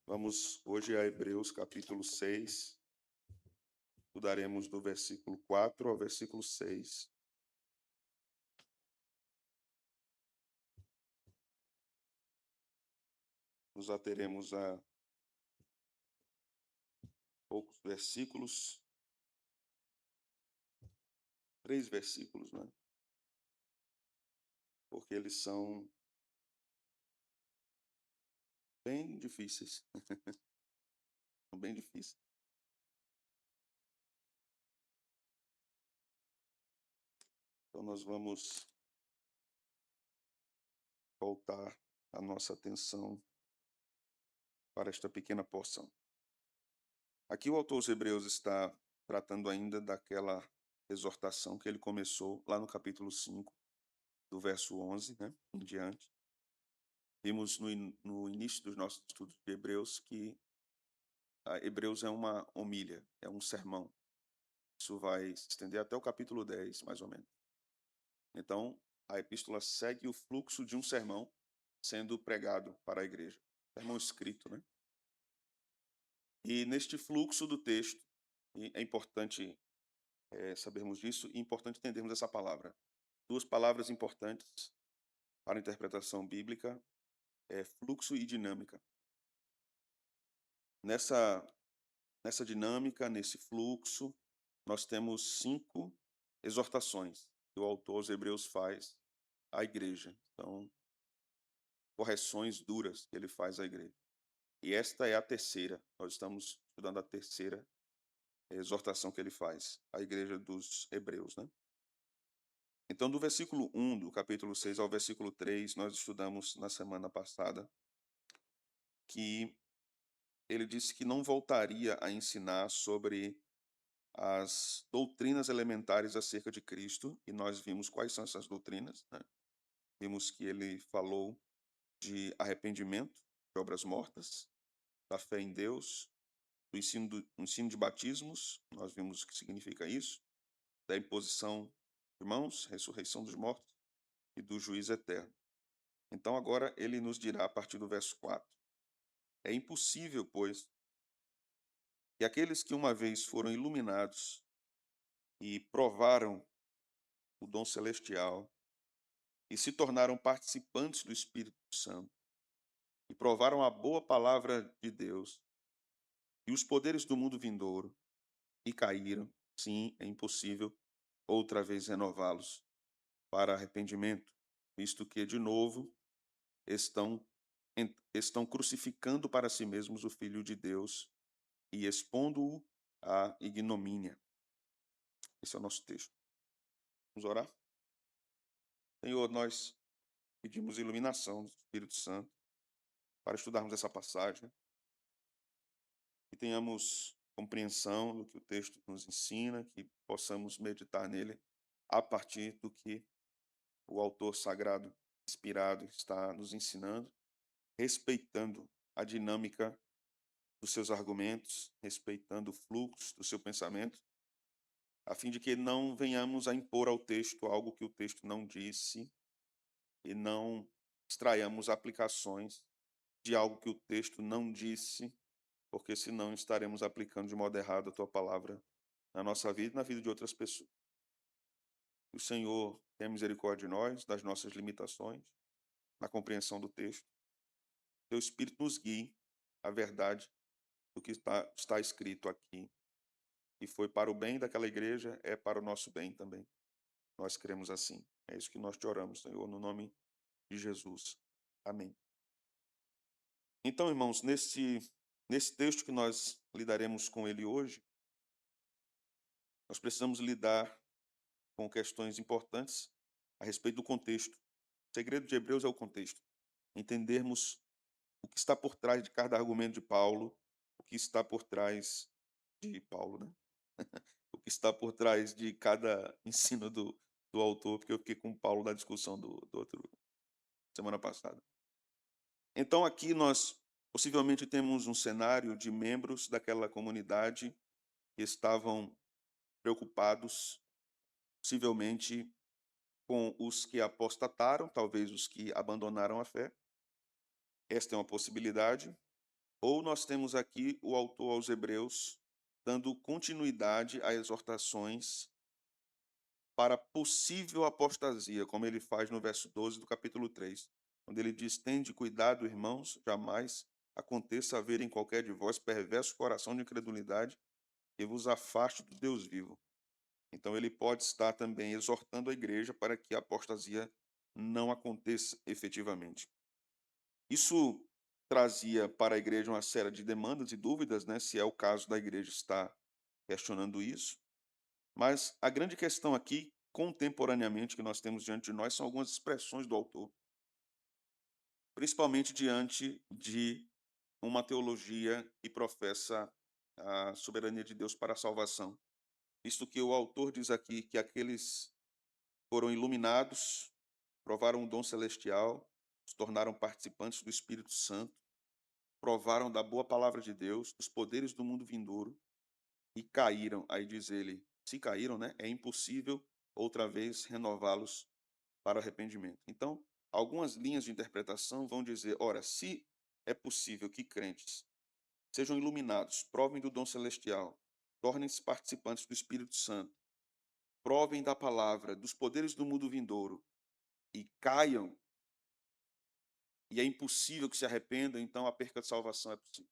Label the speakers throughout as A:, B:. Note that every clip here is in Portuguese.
A: Vamos hoje a Hebreus capítulo 6, estudaremos do versículo 4 ao versículo 6. Nos ateremos a poucos versículos, 3 versículos, né? Porque eles são bem difíceis, são bem difíceis. Então nós vamos voltar a nossa atenção para esta pequena porção. Aqui o autor aos Hebreus está tratando ainda daquela exortação que ele começou lá no capítulo 5, do verso 11, né, em diante. Vimos no início dos nossos estudos de Hebreus que Hebreus é uma homília, é um sermão. Isso vai se estender até o capítulo 10, mais ou menos. Então, a epístola segue o fluxo de um sermão sendo pregado para a igreja. Sermão escrito, né? E neste fluxo do texto, e é importante sabermos disso, e é importante entendermos essa palavra. Duas palavras importantes para a interpretação bíblica é fluxo e dinâmica. Nessa dinâmica, nesse fluxo, nós temos 5 exortações que o autor aos Hebreus faz à igreja. Então, correções duras que ele faz à igreja. E esta é a terceira. Nós estamos estudando a terceira exortação que ele faz à igreja dos Hebreus, né? Então, do versículo 1 do capítulo 6 ao versículo 3, nós estudamos na semana passada que ele disse que não voltaria a ensinar sobre as doutrinas elementares acerca de Cristo, e nós vimos quais são essas doutrinas, né? Vimos que ele falou de arrependimento, de obras mortas, da fé em Deus, do ensino de batismos, nós vimos o que significa isso, da imposição de mãos, ressurreição dos mortos e do juízo eterno. Então agora ele nos dirá a partir do verso 4. É impossível, pois, que aqueles que uma vez foram iluminados e provaram o dom celestial e se tornaram participantes do Espírito Santo e provaram a boa palavra de Deus e os poderes do mundo vindouro e caíram, sim, é impossível outra vez renová-los para arrependimento, visto que, de novo, estão crucificando para si mesmos o Filho de Deus e expondo-o à ignomínia. Esse é o nosso texto. Vamos orar? Senhor, nós pedimos iluminação do Espírito Santo para estudarmos essa passagem e tenhamos compreensão do que o texto nos ensina, que possamos meditar nele a partir do que o autor sagrado, inspirado, está nos ensinando, respeitando a dinâmica dos seus argumentos, respeitando o fluxo do seu pensamento, a fim de que não venhamos a impor ao texto algo que o texto não disse e não extraiamos aplicações de algo que o texto não disse, porque senão estaremos aplicando de modo errado a tua palavra na nossa vida e na vida de outras pessoas. Que o Senhor tenha misericórdia de nós, das nossas limitações, na compreensão do texto. Teu Espírito nos guie à verdade do que está escrito aqui. E foi para o bem daquela igreja, é para o nosso bem também. Nós cremos assim. É isso que nós te oramos, Senhor, no nome de Jesus. Amém. Então, irmãos, nesse texto que nós lidaremos com ele hoje, nós precisamos lidar com questões importantes a respeito do contexto. O segredo de Hebreus é o contexto. Entendermos o que está por trás de cada argumento de Paulo, o que está por trás de Paulo, né? O que está por trás de cada ensino do autor, porque eu fiquei com o Paulo na discussão do outro semana passada. Então aqui nós possivelmente temos um cenário de membros daquela comunidade que estavam preocupados, possivelmente com os que apostataram, talvez os que abandonaram a fé. Esta é uma possibilidade. ou nós temos aqui o autor aos Hebreus dando continuidade a exortações para possível apostasia, como ele faz no verso 12 do capítulo 3, quando ele diz: "Tende cuidado, irmãos, jamais aconteça haver em qualquer de vós perverso coração de incredulidade que vos afaste do Deus vivo." Então ele pode estar também exortando a igreja para que a apostasia não aconteça efetivamente. Isso trazia para a igreja uma série de demandas e dúvidas, né, se é o caso da igreja estar questionando isso. Mas a grande questão aqui, contemporaneamente, que nós temos diante de nós, são algumas expressões do autor, principalmente diante de uma teologia que professa a soberania de Deus para a salvação. Visto que o autor diz aqui que aqueles foram iluminados, provaram o dom celestial, se tornaram participantes do Espírito Santo, provaram da boa palavra de Deus, dos poderes do mundo vindouro e caíram. Aí diz ele, se caíram, né, é impossível outra vez renová-los para arrependimento. Então, algumas linhas de interpretação vão dizer, ora, se é possível que crentes sejam iluminados, provem do dom celestial, tornem-se participantes do Espírito Santo, provem da palavra, dos poderes do mundo vindouro e caiam, e é impossível que se arrependam, então a perca de salvação é possível.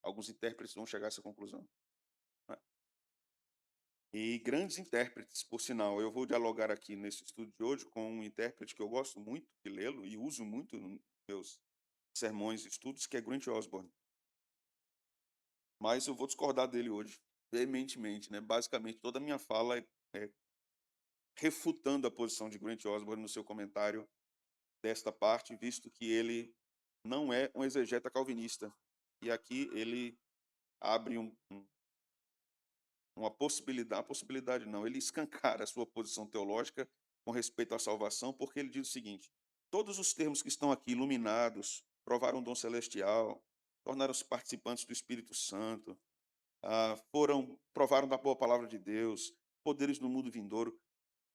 A: Alguns intérpretes vão chegar a essa conclusão, né? E grandes intérpretes, por sinal, eu vou dialogar aqui nesse estudo de hoje com um intérprete que eu gosto muito de lê-lo e uso muito nos meus sermões e estudos, que é Grant Osborne. Mas eu vou discordar dele hoje, veementemente, né? Basicamente, toda a minha fala é refutando a posição de Grant Osborne no seu comentário desta parte, visto que ele não é um exegeta calvinista. E aqui ele abre uma possibilidade não, ele escancara a sua posição teológica com respeito à salvação, porque ele diz o seguinte: todos os termos que estão aqui, iluminados, provaram o dom celestial, tornaram-se participantes do Espírito Santo, provaram da boa palavra de Deus, poderes no mundo vindouro.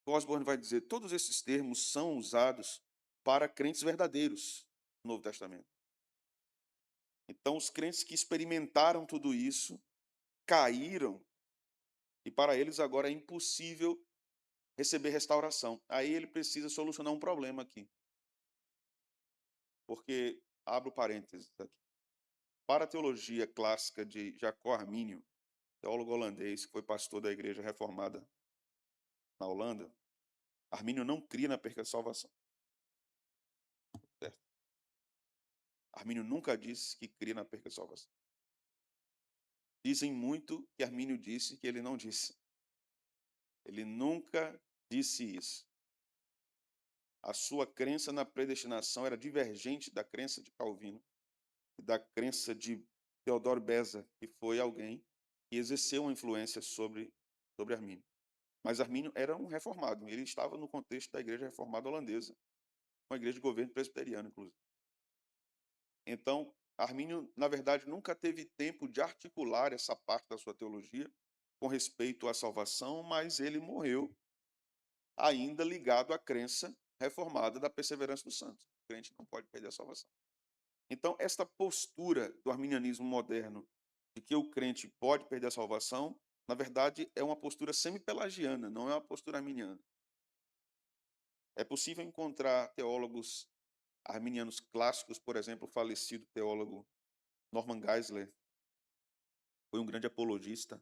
A: Osborne vai dizer, todos esses termos são usados para crentes verdadeiros no Novo Testamento. Então, os crentes que experimentaram tudo isso, caíram, e para eles agora é impossível receber restauração. Aí ele precisa solucionar um problema aqui. Porque, abro parênteses aqui, para a teologia clássica de Jacó Armínio, teólogo holandês, que foi pastor da igreja reformada na Holanda, Armínio não cria na perca de salvação. Certo? Armínio nunca disse que cria na perca de salvação. Dizem muito que Armínio disse que ele não disse. Ele nunca disse isso. A sua crença na predestinação era divergente da crença de Calvino e da crença de Teodoro Beza, que foi alguém que exerceu uma influência sobre Armínio. Mas Armínio era um reformado, ele estava no contexto da igreja reformada holandesa, uma igreja de governo presbiteriano, inclusive. Então, Armínio, na verdade, nunca teve tempo de articular essa parte da sua teologia com respeito à salvação, mas ele morreu ainda ligado à crença reformada da perseverança dos santos. O crente não pode perder a salvação. Então, esta postura do arminianismo moderno, de que o crente pode perder a salvação, na verdade, é uma postura semi-pelagiana, não é uma postura arminiana. É possível encontrar teólogos arminianos clássicos, por exemplo, o falecido teólogo Norman Geisler, foi um grande apologista,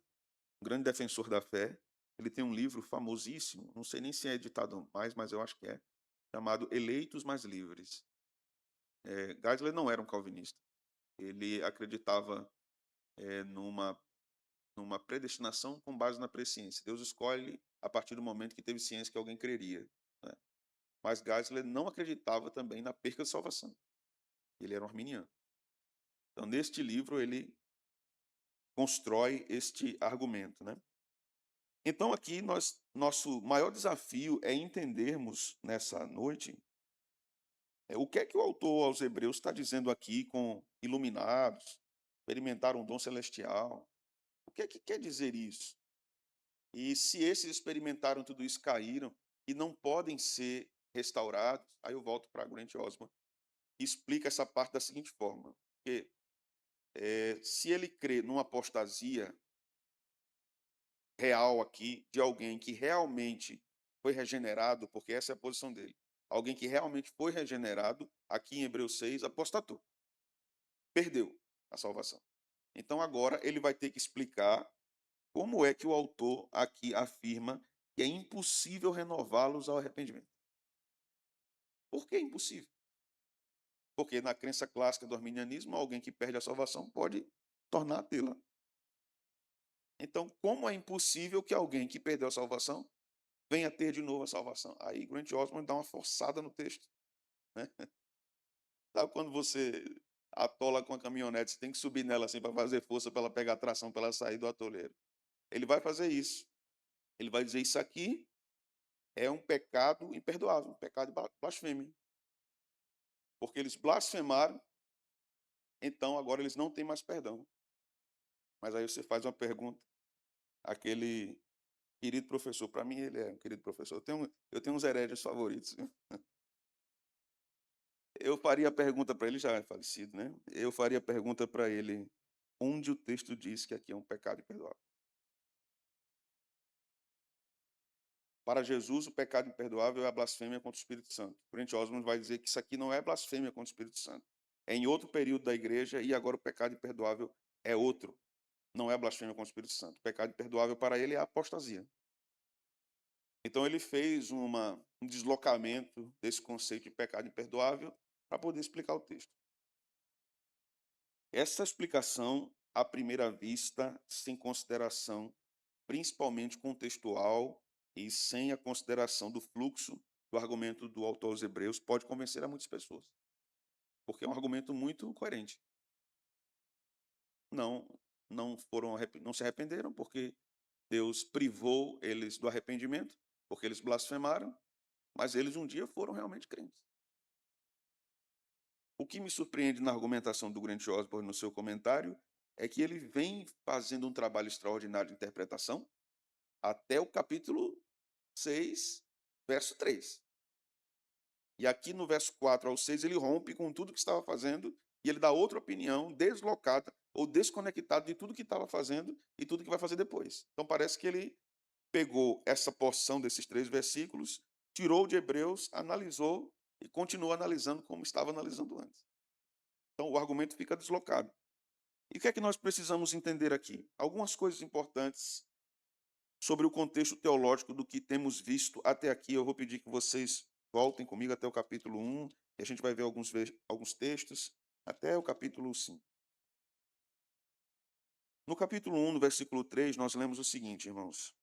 A: um grande defensor da fé. Ele tem um livro famosíssimo, não sei nem se é editado mais, mas eu acho que é, chamado Eleitos Mais Livres. Geisler não era um calvinista. Ele acreditava numa predestinação com base na presciência. Deus escolhe a partir do momento que teve ciência que alguém creria, né? Mas Geisler não acreditava também na perca de salvação. Ele era um arminiano. Então, neste livro, ele constrói este argumento, né? Então, aqui, nosso maior desafio é entendermos nessa noite o que é que o autor aos Hebreus está dizendo aqui com iluminados, experimentaram um dom celestial. O que é que quer dizer isso? E se esses experimentaram tudo isso, caíram e não podem ser restaurados, aí eu volto para Grant Osborne e explica essa parte da seguinte forma. Porque se ele crê numa apostasia real aqui, de alguém que realmente foi regenerado, porque essa é a posição dele, alguém que realmente foi regenerado, aqui em Hebreus 6, apostatou, perdeu a salvação. Então agora ele vai ter que explicar como é que o autor aqui afirma que é impossível renová-los ao arrependimento. Por que é impossível? Porque na crença clássica do arminianismo, alguém que perde a salvação pode tornar a tê-la. Então, como é impossível que alguém que perdeu a salvação venha ter de novo a salvação? Aí Grant Osborne dá uma forçada no texto, né? Sabe quando você atola com a caminhonete, você tem que subir nela assim para fazer força para ela pegar tração, para ela sair do atoleiro. Ele vai fazer isso. Ele vai dizer: isso aqui é um pecado imperdoável, um pecado de blasfêmia. Porque eles blasfemaram, então agora eles não têm mais perdão. Mas aí você faz uma pergunta, aquele querido professor, para mim ele é um querido professor. Eu tenho uns hereges favoritos. Viu? Eu faria a pergunta para ele, já é falecido, né? Eu faria a pergunta para ele, onde o texto diz que aqui é um pecado imperdoável? Para Jesus, o pecado imperdoável é a blasfêmia contra o Espírito Santo. O Grant Osborne vai dizer que isso aqui não é blasfêmia contra o Espírito Santo. É em outro período da igreja e agora o pecado imperdoável é outro. Não é blasfêmia contra o Espírito Santo. O pecado imperdoável para ele é a apostasia. Então ele fez um deslocamento desse conceito de pecado imperdoável para poder explicar o texto. Essa explicação, à primeira vista, sem consideração principalmente contextual e sem a consideração do fluxo do argumento do autor aos Hebreus, pode convencer a muitas pessoas, porque é um argumento muito coerente. Não, não se arrependeram porque Deus privou eles do arrependimento, porque eles blasfemaram, mas eles um dia foram realmente crentes. O que me surpreende na argumentação do Grant Osborne no seu comentário é que ele vem fazendo um trabalho extraordinário de interpretação até o capítulo 6, verso 3. E aqui no verso 4 ao 6 ele rompe com tudo que estava fazendo e ele dá outra opinião deslocada ou desconectada de tudo que estava fazendo e tudo que vai fazer depois. Então parece que ele pegou essa porção desses 3 versículos, tirou de Hebreus, analisou e continuou analisando como estava analisando antes. Então o argumento fica deslocado. E o que é que nós precisamos entender aqui? Algumas coisas importantes sobre o contexto teológico do que temos visto até aqui. Eu vou pedir que vocês voltem comigo até o capítulo 1, e a gente vai ver alguns textos, até o capítulo 5. No capítulo 1, no versículo 3, nós lemos o seguinte, irmãos.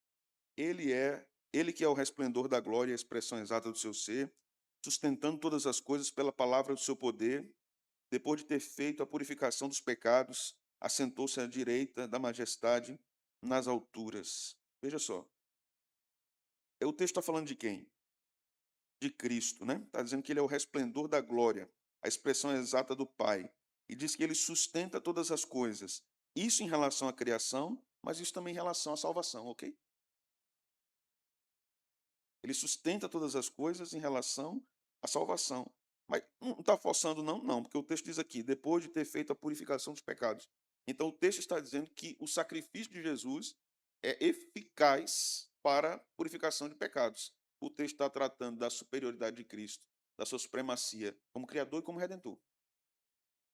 A: Ele que é o resplendor da glória e a expressão exata do seu ser, sustentando todas as coisas pela palavra do seu poder, depois de ter feito a purificação dos pecados, assentou-se à direita da majestade nas alturas. Veja só, o texto está falando de quem? De Cristo, né? Está dizendo que ele é o resplendor da glória, a expressão exata do Pai. E diz que ele sustenta todas as coisas. Isso em relação à criação, mas isso também em relação à salvação, ok? Ele sustenta todas as coisas em relação à salvação. Mas não está forçando, não, não, porque o texto diz aqui, depois de ter feito a purificação dos pecados. Então o texto está dizendo que o sacrifício de Jesus é eficaz para a purificação de pecados. O texto está tratando da superioridade de Cristo, da sua supremacia como Criador e como Redentor.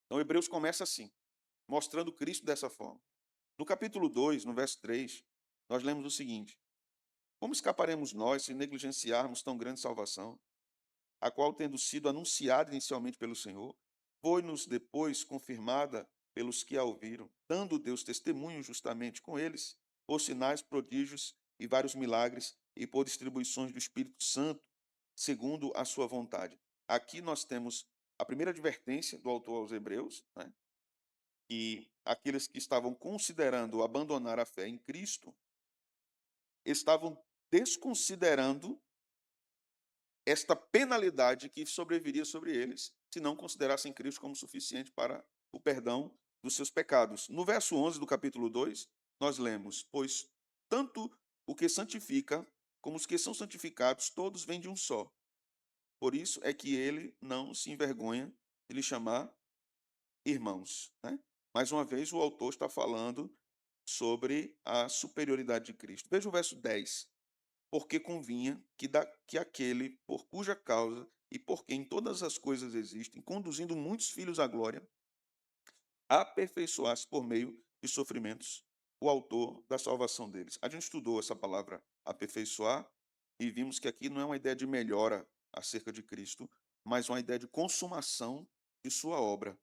A: Então Hebreus começa assim, mostrando Cristo dessa forma. No capítulo 2, no verso 3, nós lemos o seguinte: como escaparemos nós se negligenciarmos tão grande salvação, a qual, tendo sido anunciada inicialmente pelo Senhor, foi-nos depois confirmada pelos que a ouviram, dando Deus testemunho justamente com eles, por sinais, prodígios e vários milagres, e por distribuições do Espírito Santo, segundo a sua vontade. Aqui nós temos a primeira advertência do autor aos Hebreus, né? E aqueles que estavam considerando abandonar a fé em Cristo, estavam desconsiderando esta penalidade que sobreviria sobre eles se não considerassem Cristo como suficiente para o perdão dos seus pecados. No verso 11 do capítulo 2, nós lemos: pois tanto o que santifica como os que são santificados, todos vêm de um só. Por isso é que ele não se envergonha de lhe chamar irmãos, né? Mais uma vez, o autor está falando sobre a superioridade de Cristo. Veja o verso 10. Porque convinha que aquele por cuja causa e por quem todas as coisas existem, conduzindo muitos filhos à glória, aperfeiçoasse por meio de sofrimentos o autor da salvação deles. A gente estudou essa palavra aperfeiçoar e vimos que aqui não é uma ideia de melhora acerca de Cristo, mas uma ideia de consumação de sua obra.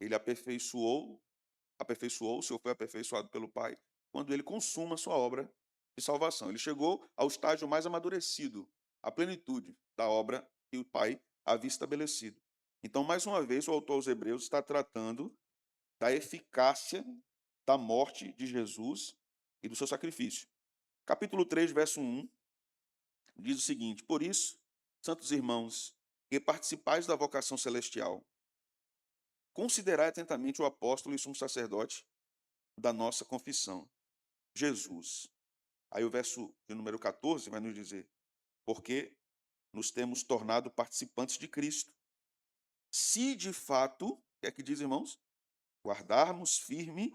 A: Ele aperfeiçoou-se ou foi aperfeiçoado pelo Pai quando ele consuma sua obra de salvação. Ele chegou ao estágio mais amadurecido, à plenitude da obra que o Pai havia estabelecido. Então, mais uma vez, o autor aos Hebreus está tratando da eficácia da morte de Jesus e do seu sacrifício. Capítulo 3, verso 1, diz o seguinte: Por isso, santos irmãos, que participais da vocação celestial, considerai atentamente o apóstolo e sumo sacerdote da nossa confissão, Jesus. Aí o verso de número 14 vai nos dizer: Porque nos temos tornado participantes de Cristo, se de fato, o que é que diz, irmãos? Guardarmos firme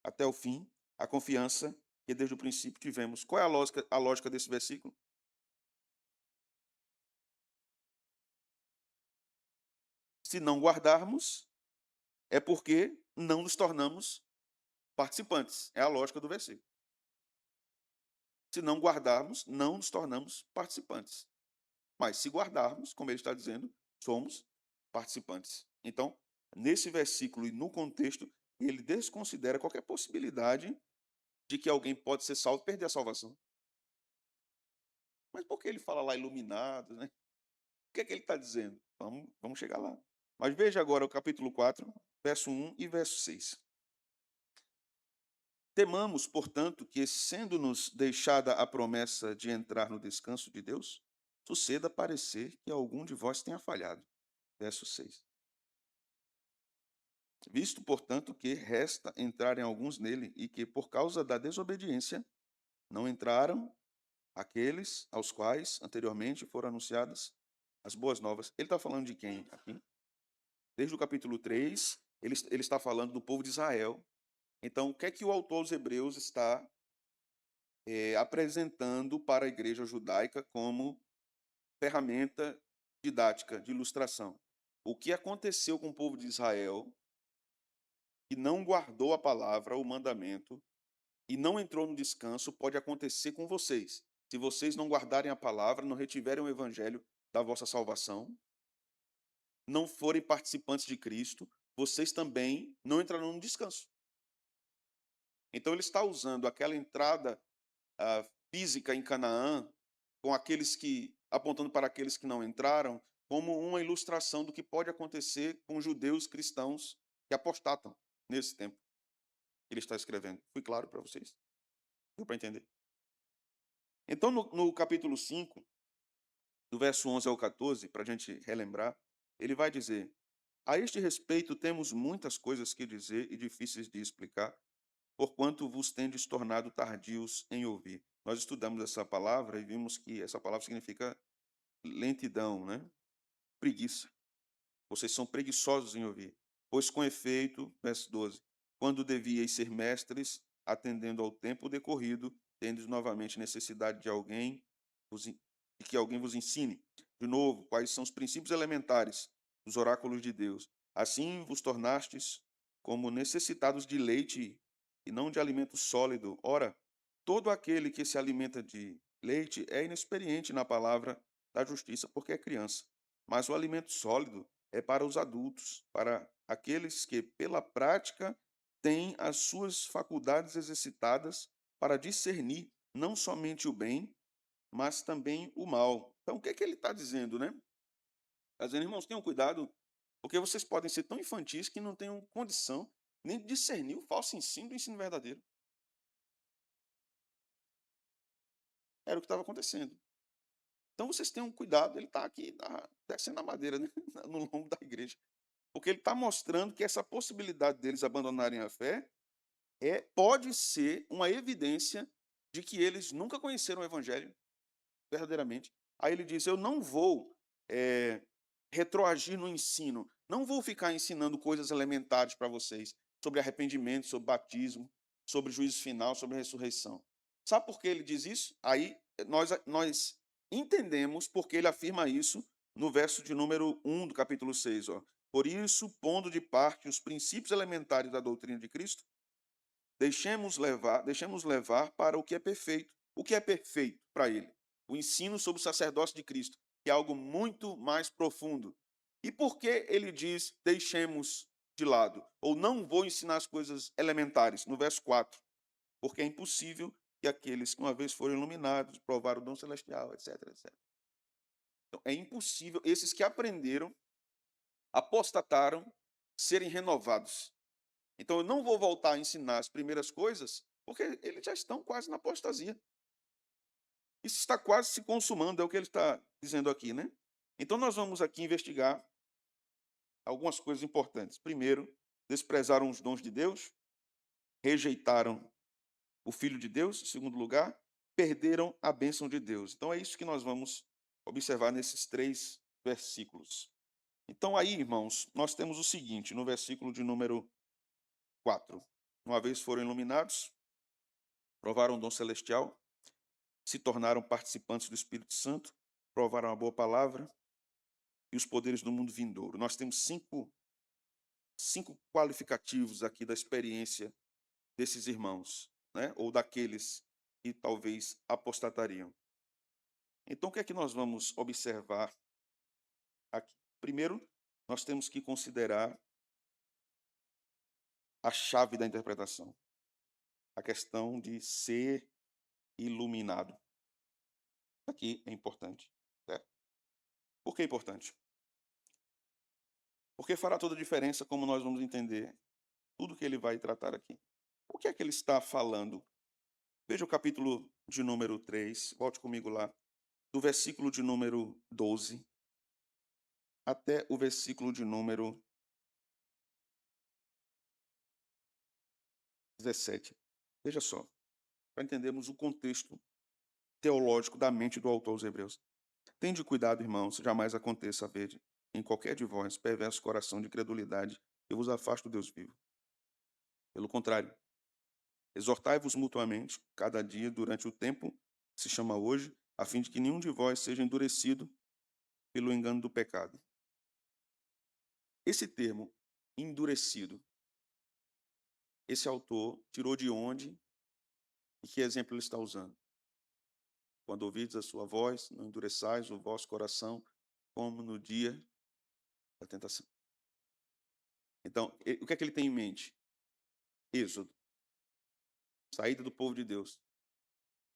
A: até o fim a confiança que desde o princípio tivemos. Qual é a lógica desse versículo? Se não guardarmos, é porque não nos tornamos participantes. É a lógica do versículo. Se não guardarmos, não nos tornamos participantes. Mas se guardarmos, como ele está dizendo, somos participantes. Então, nesse versículo e no contexto, ele desconsidera qualquer possibilidade de que alguém pode ser salvo e perder a salvação. Mas por que ele fala lá iluminado, né? O que é que ele está dizendo? Vamos chegar lá. Mas veja agora o capítulo 4, verso 1 e verso 6. Temamos, portanto, que, sendo-nos deixada a promessa de entrar no descanso de Deus, suceda parecer que algum de vós tenha falhado. Verso 6. Visto, portanto, que resta entrarem alguns nele e que, por causa da desobediência, não entraram aqueles aos quais anteriormente foram anunciadas as boas novas. Ele está falando de quem aqui? Desde o capítulo 3, ele está falando do povo de Israel. Então, o que é que o autor aos Hebreus está apresentando para a igreja judaica como ferramenta didática, de ilustração? O que aconteceu com o povo de Israel que não guardou a palavra, o mandamento, e não entrou no descanso, pode acontecer com vocês. Se vocês não guardarem a palavra, não retiverem o evangelho da vossa salvação, não forem participantes de Cristo, vocês também não entrarão no descanso. Então ele está usando aquela entrada física em Canaã, com aqueles que apontando para aqueles que não entraram, como uma ilustração do que pode acontecer com judeus cristãos que apostatam nesse tempo que ele está escrevendo. Fui claro para vocês? Deu para entender? Então, no capítulo 5, do verso 11 ao 14, para a gente relembrar, ele vai dizer: A este respeito temos muitas coisas que dizer e difíceis de explicar, porquanto vos tendes tornado tardios em ouvir. Nós estudamos essa palavra e vimos que essa palavra significa lentidão, né? Preguiça. Vocês são preguiçosos em ouvir. Pois com efeito, verso 12, quando devíeis ser mestres, atendendo ao tempo decorrido, tendes novamente necessidade de de que alguém vos ensine, de novo, quais são os princípios elementares dos oráculos de Deus. Assim vos tornastes como necessitados de leite e não de alimento sólido. Ora, todo aquele que se alimenta de leite é inexperiente na palavra da justiça, porque é criança. Mas o alimento sólido é para os adultos, para aqueles que, pela prática, têm as suas faculdades exercitadas para discernir não somente o bem, mas também o mal. Então, o que é que ele está dizendo, né? Está dizendo, irmãos, tenham cuidado, porque vocês podem ser tão infantis que não tenham condição nem de discernir o falso ensino do ensino verdadeiro. Era o que estava acontecendo. Então, vocês tenham cuidado, ele está aqui descendo a madeira, né? No lombo da igreja. Porque ele está mostrando que essa possibilidade deles abandonarem a fé pode ser uma evidência de que eles nunca conheceram o Evangelho verdadeiramente. Aí ele diz: Eu não vou retroagir no ensino, Não vou ficar ensinando coisas elementares para vocês sobre arrependimento, sobre batismo, sobre juízo final, sobre ressurreição. Sabe por que ele diz isso? Aí nós entendemos porque ele afirma isso no verso de número 1 do capítulo 6. Ó. Por isso, pondo de parte os princípios elementares da doutrina de Cristo, deixemos levar para o que é perfeito. O que é perfeito para ele? O ensino sobre o sacerdócio de Cristo, que é algo muito mais profundo. E por que ele diz deixemos de lado? Ou não vou ensinar as coisas elementares? No verso 4. Porque é impossível que aqueles que uma vez foram iluminados, provaram o dom celestial, etc, etc. Então, é impossível esses que aprenderam, apostataram, serem renovados. Então, eu não vou voltar a ensinar as primeiras coisas, porque eles já estão quase na apostasia. Isso está quase se consumando, é o que ele está dizendo aqui, né? Então, nós vamos aqui investigar algumas coisas importantes. Primeiro, desprezaram os dons de Deus, rejeitaram o Filho de Deus. Em segundo lugar, perderam a bênção de Deus. Então, é isso que nós vamos observar nesses 3 versículos. Então, aí, irmãos, nós temos o seguinte, no versículo de número 4. Uma vez foram iluminados, provaram o dom celestial, se tornaram participantes do Espírito Santo, provaram a boa palavra e os poderes do mundo vindouro. Nós temos cinco qualificativos aqui da experiência desses irmãos, né? Ou daqueles que talvez apostatariam. Então, o que é que nós vamos observar aqui? Primeiro, nós temos que considerar a chave da interpretação, a questão de ser iluminado. Aqui é importante, certo? Por que é importante? Porque fará toda a diferença como nós vamos entender tudo que ele vai tratar aqui. O que é que ele está falando? Veja o capítulo de número 3, volte comigo lá, do versículo de número 12 até o versículo de número 17. Veja só, para entendermos o contexto teológico da mente do autor aos Hebreus. Tende cuidado, irmãos, jamais aconteça haver em qualquer de vós perverso coração de credulidade que vos afaste do Deus vivo. Pelo contrário, exortai-vos mutuamente, cada dia, durante o tempo que se chama hoje, a fim de que nenhum de vós seja endurecido pelo engano do pecado. Esse termo, endurecido, esse autor tirou de onde e que exemplo ele está usando? Quando ouvides a sua voz, não endureçais o vosso coração, como no dia da tentação. Então, o que é que ele tem em mente? Êxodo, saída do povo de Deus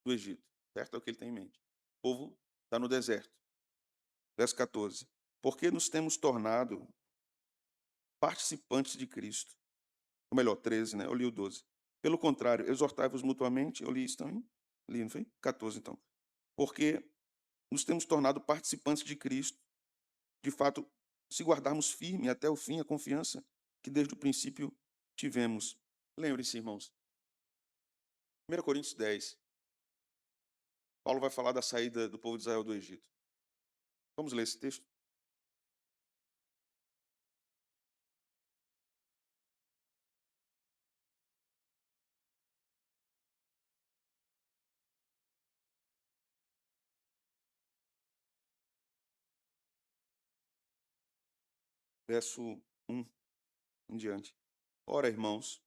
A: do Egito, certo? É o que ele tem em mente. O povo está no deserto. Verso 14. Porque nos temos tornado participantes de Cristo. Ou melhor, 13, né? Eu li o 12. Pelo contrário, exortai-vos mutuamente. Eu li isso também? Li, não foi? 14, então. Porque nos temos tornado participantes de Cristo. De fato, se guardarmos firme até o fim a confiança que desde o princípio tivemos. Lembre-se, irmãos. 1 Coríntios 10. Paulo vai falar da saída do povo de Israel do Egito. Vamos ler esse texto? Verso 1 em diante. Ora, irmãos,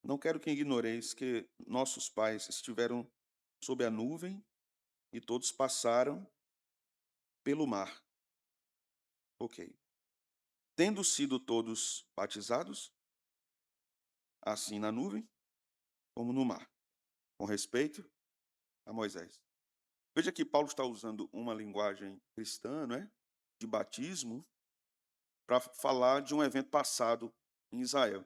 A: não quero que ignoreis que nossos pais estiveram sob a nuvem e todos passaram pelo mar. Ok. Tendo sido todos batizados, assim na nuvem como no mar, com respeito a Moisés. Veja que Paulo está usando uma linguagem cristã, não é? De batismo, para falar de um evento passado em Israel.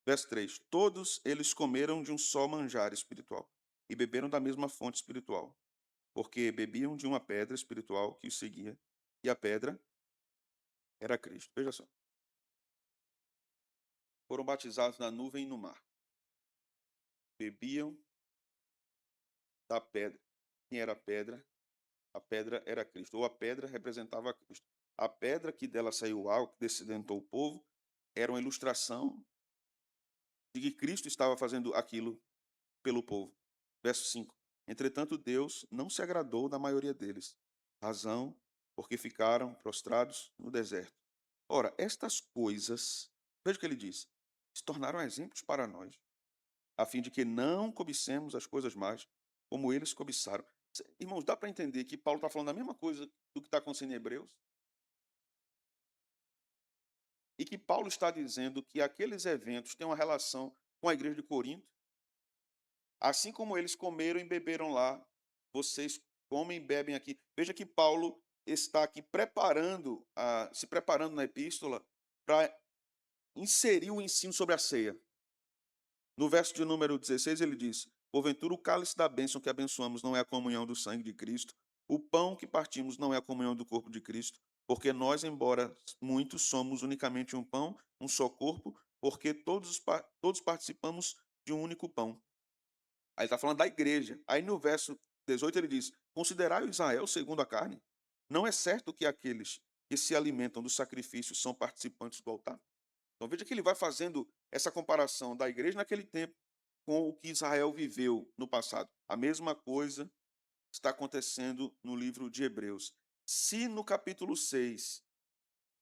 A: Verso 3. Todos eles comeram de um só manjar espiritual e beberam da mesma fonte espiritual, porque bebiam de uma pedra espiritual que os seguia, e a pedra era Cristo. Veja só. Foram batizados na nuvem e no mar. Bebiam da pedra. Quem era a pedra? A pedra era Cristo, ou a pedra representava Cristo. a pedra que dela saiu água, que descedentou o povo, era uma ilustração de que Cristo estava fazendo aquilo pelo povo. Verso 5. Entretanto, Deus não se agradou da maioria deles, razão porque ficaram prostrados no deserto. Ora, estas coisas, veja o que ele diz, se tornaram exemplos para nós, a fim de que não cobicemos as coisas mais, como eles cobiçaram. Irmãos, dá para entender que Paulo está falando a mesma coisa do que está acontecendo em Hebreus? E que Paulo está dizendo que aqueles eventos têm uma relação com a igreja de Corinto? Assim como eles comeram e beberam lá, vocês comem e bebem aqui. Veja que Paulo está aqui se preparando na epístola para inserir o ensino sobre a ceia. No verso de número 16 ele diz: porventura o cálice da bênção que abençoamos não é a comunhão do sangue de Cristo, o pão que partimos não é a comunhão do corpo de Cristo, porque nós, embora muitos, somos unicamente um pão, um só corpo, porque todos participamos de um único pão. Aí ele está falando da igreja. Aí no verso 18 ele diz: considerai o Israel segundo a carne. Não é certo que aqueles que se alimentam dos sacrifícios são participantes do altar? Então veja que ele vai fazendo essa comparação da igreja naquele tempo com o que Israel viveu no passado. A mesma coisa está acontecendo no livro de Hebreus. Se no capítulo 6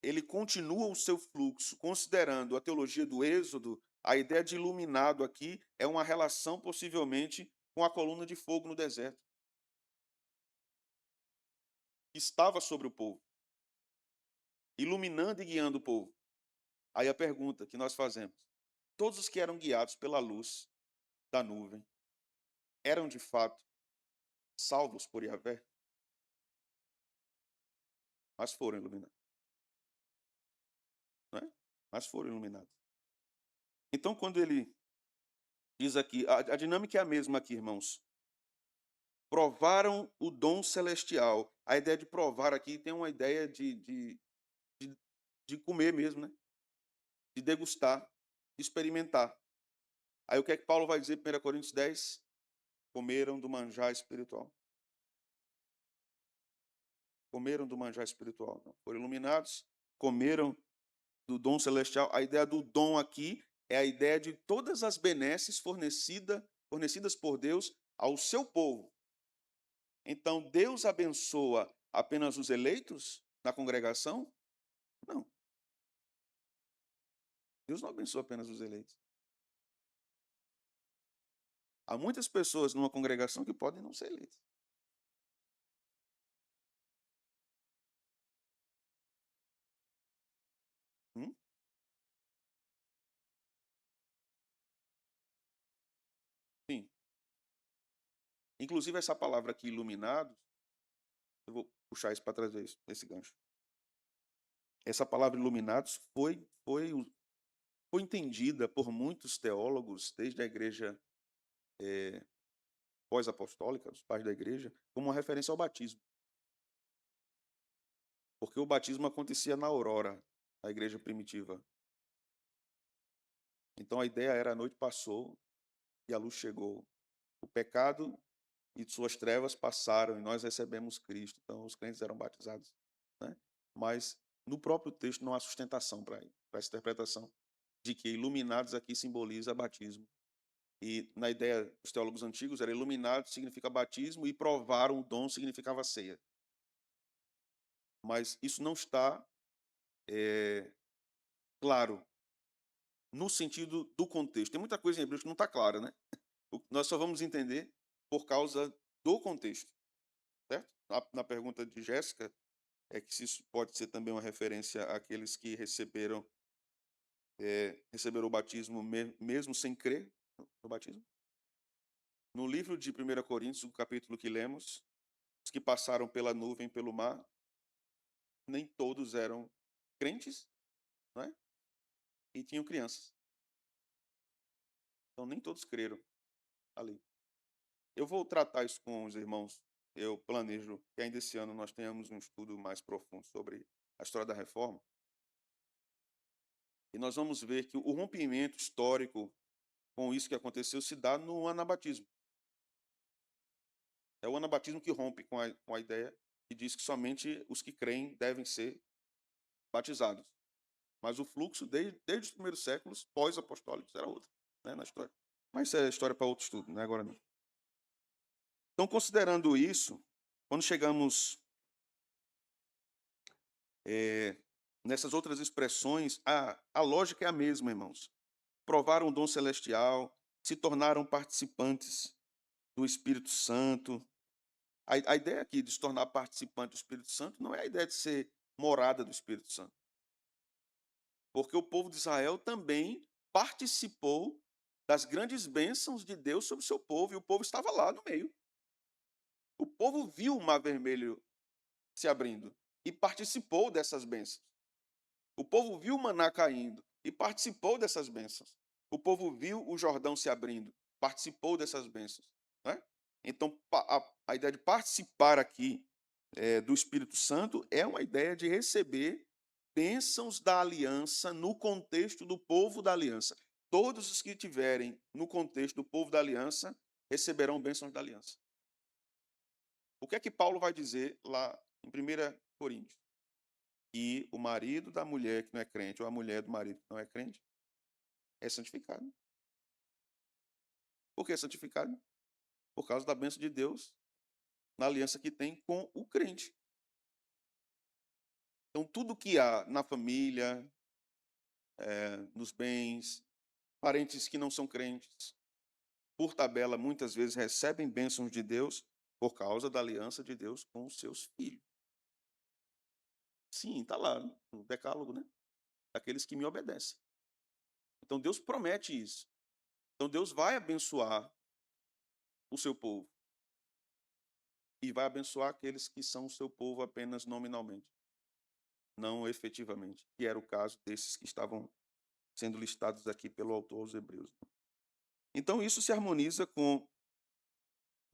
A: ele continua o seu fluxo, considerando a teologia do Êxodo, a ideia de iluminado aqui é uma relação possivelmente com a coluna de fogo no deserto, que estava sobre o povo, iluminando e guiando o povo. Aí a pergunta que nós fazemos: todos os que eram guiados pela luz da nuvem eram de fato salvos por Yahvé? Mas foram iluminados, não é? Mas foram iluminados. Então, quando ele diz aqui, a dinâmica é a mesma aqui, irmãos. Provaram o dom celestial. A ideia de provar aqui tem uma ideia de, de comer mesmo, né? De degustar, de experimentar. Aí o que é que Paulo vai dizer em 1 Coríntios 10? Comeram do manjar espiritual. Comeram do manjar espiritual. Não. Foram iluminados, comeram do dom celestial. A ideia do dom aqui é a ideia de todas as benesses fornecidas por Deus ao seu povo. Então, Deus abençoa apenas os eleitos na congregação? Não. Deus não abençoa apenas os eleitos. Há muitas pessoas numa congregação que podem não ser eleitas. Hum? Sim. Inclusive, essa palavra aqui, iluminados, eu vou puxar isso para trazer esse gancho. Essa palavra iluminados foi entendida por muitos teólogos, desde a igreja pós-apostólica, os pais da igreja, como uma referência ao batismo. Porque o batismo acontecia na aurora, na igreja primitiva. Então a ideia era: a noite passou e a luz chegou. O pecado e suas trevas passaram e nós recebemos Cristo. Então os crentes eram batizados, né? Mas no próprio texto não há sustentação para essa interpretação de que iluminados aqui simboliza batismo. E na ideia dos teólogos antigos era iluminado significa batismo e provar um dom significava ceia. Mas isso não está claro no sentido do contexto. Tem muita coisa em Hebreus que não está clara, né? Nós só vamos entender por causa do contexto, certo? Na pergunta de Jéssica, é que se isso pode ser também uma referência àqueles que receberam o batismo mesmo sem crer no batismo. No livro de 1 Coríntios, o capítulo que lemos, os que passaram pela nuvem, pelo mar, nem todos eram crentes, não é? E tinham crianças. Então nem todos creram ali. Eu vou tratar isso com os irmãos. Eu planejo que ainda esse ano nós tenhamos um estudo mais profundo sobre a história da reforma. E nós vamos ver que o rompimento histórico com isso que aconteceu se dá no anabatismo. É o anabatismo que rompe com a ideia e diz que somente os que creem devem ser batizados. Mas o fluxo, desde os primeiros séculos, pós-apostólicos, era outro, né, na história. Mas isso é história para outro estudo, né, agora não. Então, considerando isso, quando chegamos nessas outras expressões, a lógica é a mesma, irmãos. Provaram o dom celestial, se tornaram participantes do Espírito Santo. A ideia aqui de se tornar participante do Espírito Santo não é a ideia de ser morada do Espírito Santo. Porque o povo de Israel também participou das grandes bênçãos de Deus sobre o seu povo, e o povo estava lá no meio. O povo viu o mar vermelho se abrindo e participou dessas bênçãos. O povo viu o maná caindo e participou dessas bênçãos. O povo viu o Jordão se abrindo, participou dessas bênçãos. Né? Então, a ideia de participar aqui do Espírito Santo é uma ideia de receber bênçãos da aliança no contexto do povo da aliança. Todos os que estiverem no contexto do povo da aliança receberão bênçãos da aliança. O que é que Paulo vai dizer lá em 1 Coríntios? Que o marido da mulher que não é crente ou a mulher do marido que não é crente é santificado. Por que é santificado? Por causa da bênção de Deus na aliança que tem com o crente. Então, tudo que há na família, nos bens, parentes que não são crentes, por tabela, muitas vezes recebem bênçãos de Deus por causa da aliança de Deus com os seus filhos. Sim, está lá no decálogo, né? Daqueles que me obedecem. Então, Deus promete isso. Então, Deus vai abençoar o seu povo. E vai abençoar aqueles que são o seu povo apenas nominalmente, não efetivamente, que era o caso desses que estavam sendo listados aqui pelo autor aos Hebreus. Então, isso se harmoniza com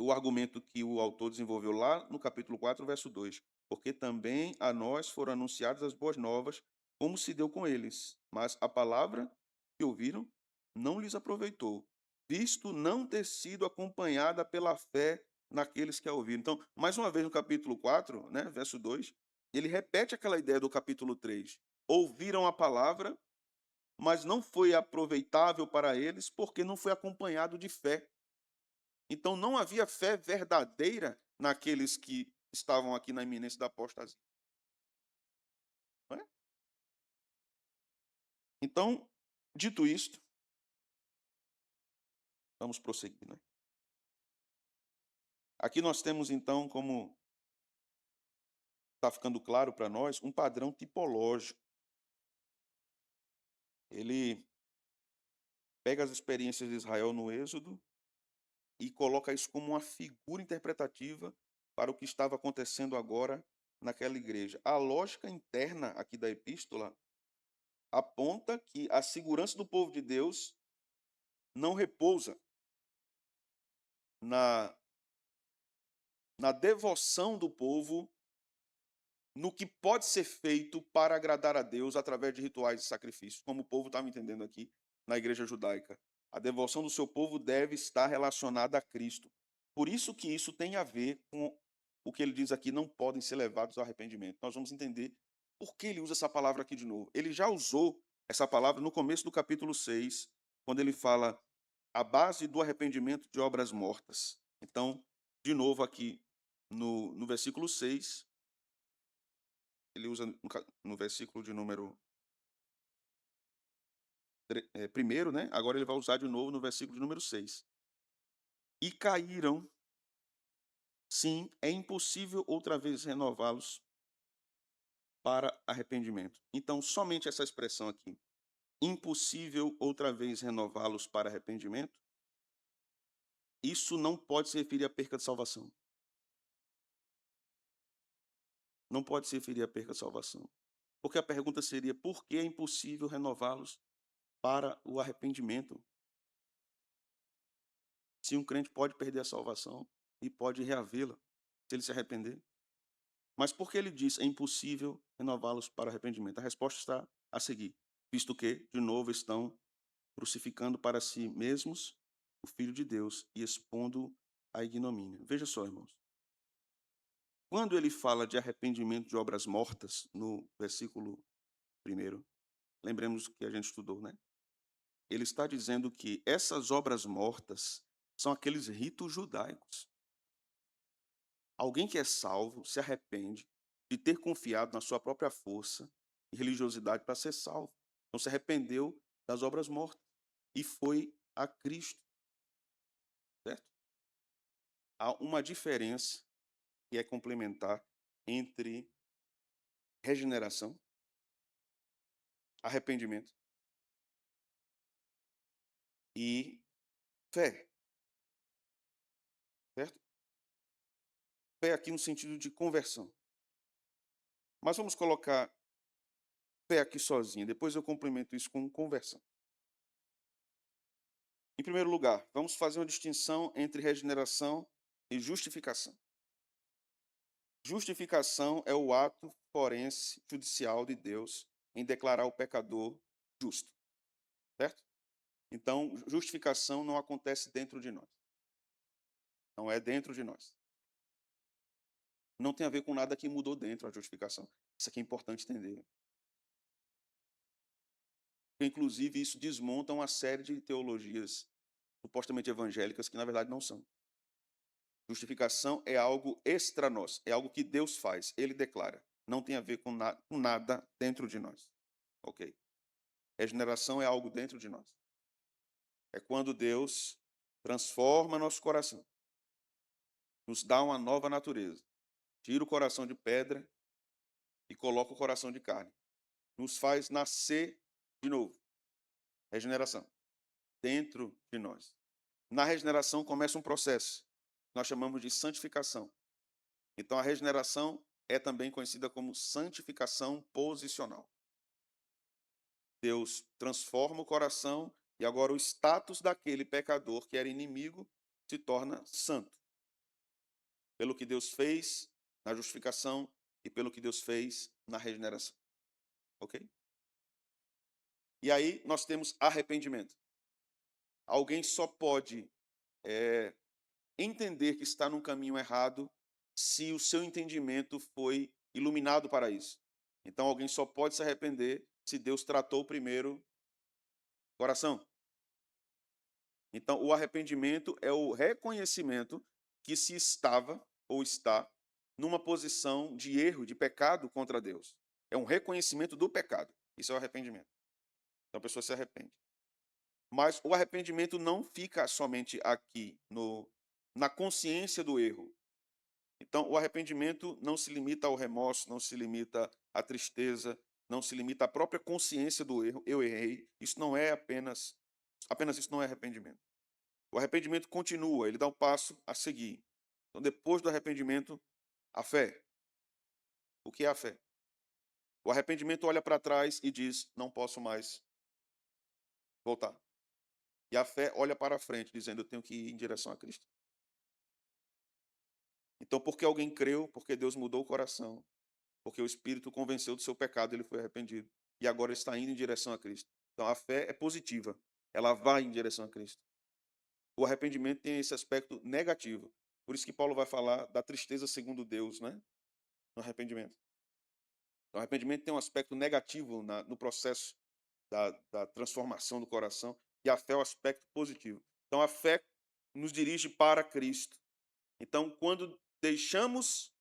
A: o argumento que o autor desenvolveu lá no capítulo 4, verso 2. Porque também a nós foram anunciadas as boas novas, como se deu com eles. Mas a palavra que ouviram não lhes aproveitou, visto não ter sido acompanhada pela fé naqueles que a ouviram. Então, mais uma vez no capítulo 4, né, verso 2, ele repete aquela ideia do capítulo 3. Ouviram a palavra, mas não foi aproveitável para eles, porque não foi acompanhado de fé. Então, não havia fé verdadeira naqueles que estavam aqui na iminência da apostasia. Não é? Então, dito isto, vamos prosseguir. Né? Aqui nós temos, então, como está ficando claro para nós, um padrão tipológico. Ele pega as experiências de Israel no Êxodo e coloca isso como uma figura interpretativa para o que estava acontecendo agora naquela igreja. A lógica interna aqui da epístola aponta que a segurança do povo de Deus não repousa na devoção do povo no que pode ser feito para agradar a Deus através de rituais e sacrifícios, como o povo estava entendendo aqui na igreja judaica. A devoção do seu povo deve estar relacionada a Cristo. Por isso que isso tem a ver com o que ele diz aqui, não podem ser levados ao arrependimento. Nós vamos entender por que ele usa essa palavra aqui de novo. Ele já usou essa palavra no começo do capítulo 6, quando ele fala a base do arrependimento de obras mortas. Então, de novo aqui no versículo 6, ele usa no versículo de número 1, né? Agora ele vai usar de novo no versículo de número 6. E caíram, sim, é impossível outra vez renová-los para arrependimento. Então, somente essa expressão aqui, impossível outra vez renová-los para arrependimento, isso não pode se referir à perca de salvação. Não pode se referir à perca de salvação. Porque a pergunta seria, por que é impossível renová-los para o arrependimento? Se um crente pode perder a salvação e pode reavê-la, se ele se arrepender. Mas por que ele diz é impossível renová-los para o arrependimento? A resposta está a seguir, visto que, de novo, estão crucificando para si mesmos o Filho de Deus e expondo a ignomínia. Veja só, irmãos. Quando ele fala de arrependimento de obras mortas, no versículo primeiro. Lembremos o que a gente estudou, né? Ele está dizendo que essas obras mortas são aqueles ritos judaicos. Alguém que é salvo se arrepende de ter confiado na sua própria força e religiosidade para ser salvo. Então se arrependeu das obras mortas e foi a Cristo, certo? Há uma diferença que é complementar entre regeneração, arrependimento e fé, certo? Fé aqui no sentido de conversão. Mas vamos colocar fé aqui sozinha, depois eu complemento isso com conversão. Em primeiro lugar, vamos fazer uma distinção entre regeneração e justificação. Justificação é o ato forense judicial de Deus em declarar o pecador justo, certo? Então, justificação não acontece dentro de nós. Não é dentro de nós. Não tem a ver com nada que mudou dentro a justificação. Isso aqui é importante entender. Inclusive, isso desmonta uma série de teologias supostamente evangélicas que, na verdade, não são. Justificação é algo extra nós, é algo que Deus faz, Ele declara. Não tem a ver com nada dentro de nós. Ok? Regeneração é algo dentro de nós. É quando Deus transforma nosso coração, nos dá uma nova natureza, tira o coração de pedra e coloca o coração de carne. Nos faz nascer de novo. Regeneração. Dentro de nós. Na regeneração começa um processo. Nós chamamos de santificação. Então a regeneração é também conhecida como santificação posicional. Deus transforma o coração e agora o status daquele pecador que era inimigo se torna santo. Pelo que Deus fez na justificação e pelo que Deus fez na regeneração. Ok? E aí nós temos arrependimento. Alguém só pode entender que está num caminho errado se o seu entendimento foi iluminado para isso. Então alguém só pode se arrepender se Deus tratou primeiro o coração. Então o arrependimento é o reconhecimento que se estava ou está numa posição de erro, de pecado contra Deus. É um reconhecimento do pecado. Isso é o arrependimento. Então a pessoa se arrepende. Mas o arrependimento não fica somente aqui na consciência do erro. Então, o arrependimento não se limita ao remorso, não se limita à tristeza, não se limita à própria consciência do erro. Eu errei. Isso não é apenas isso não é arrependimento. O arrependimento continua, ele dá um passo a seguir. Então, depois do arrependimento, a fé. O que é a fé? O arrependimento olha para trás e diz: não posso mais voltar. E a fé olha para frente, dizendo: eu tenho que ir em direção a Cristo. Então, porque alguém creu, porque Deus mudou o coração, porque o Espírito convenceu do seu pecado, ele foi arrependido. E agora está indo em direção a Cristo. Então, a fé é positiva. Ela vai em direção a Cristo. O arrependimento tem esse aspecto negativo. Por isso que Paulo vai falar da tristeza segundo Deus, né? No arrependimento. Então, o arrependimento tem um aspecto negativo no processo da transformação do coração. E a fé é o aspecto positivo. Então, a fé nos dirige para Cristo. Então, quando deixamos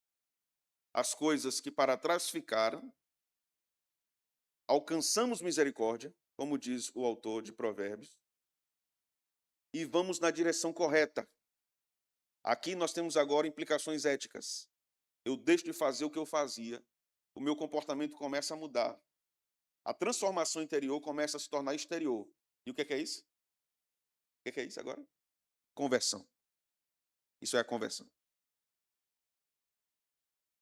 A: as coisas que para trás ficaram, alcançamos misericórdia, como diz o autor de Provérbios, e vamos na direção correta. Aqui nós temos agora implicações éticas. Eu deixo de fazer o que eu fazia, o meu comportamento começa a mudar. A transformação interior começa a se tornar exterior. E o que é isso? O que é isso agora? Conversão. Isso é a conversão.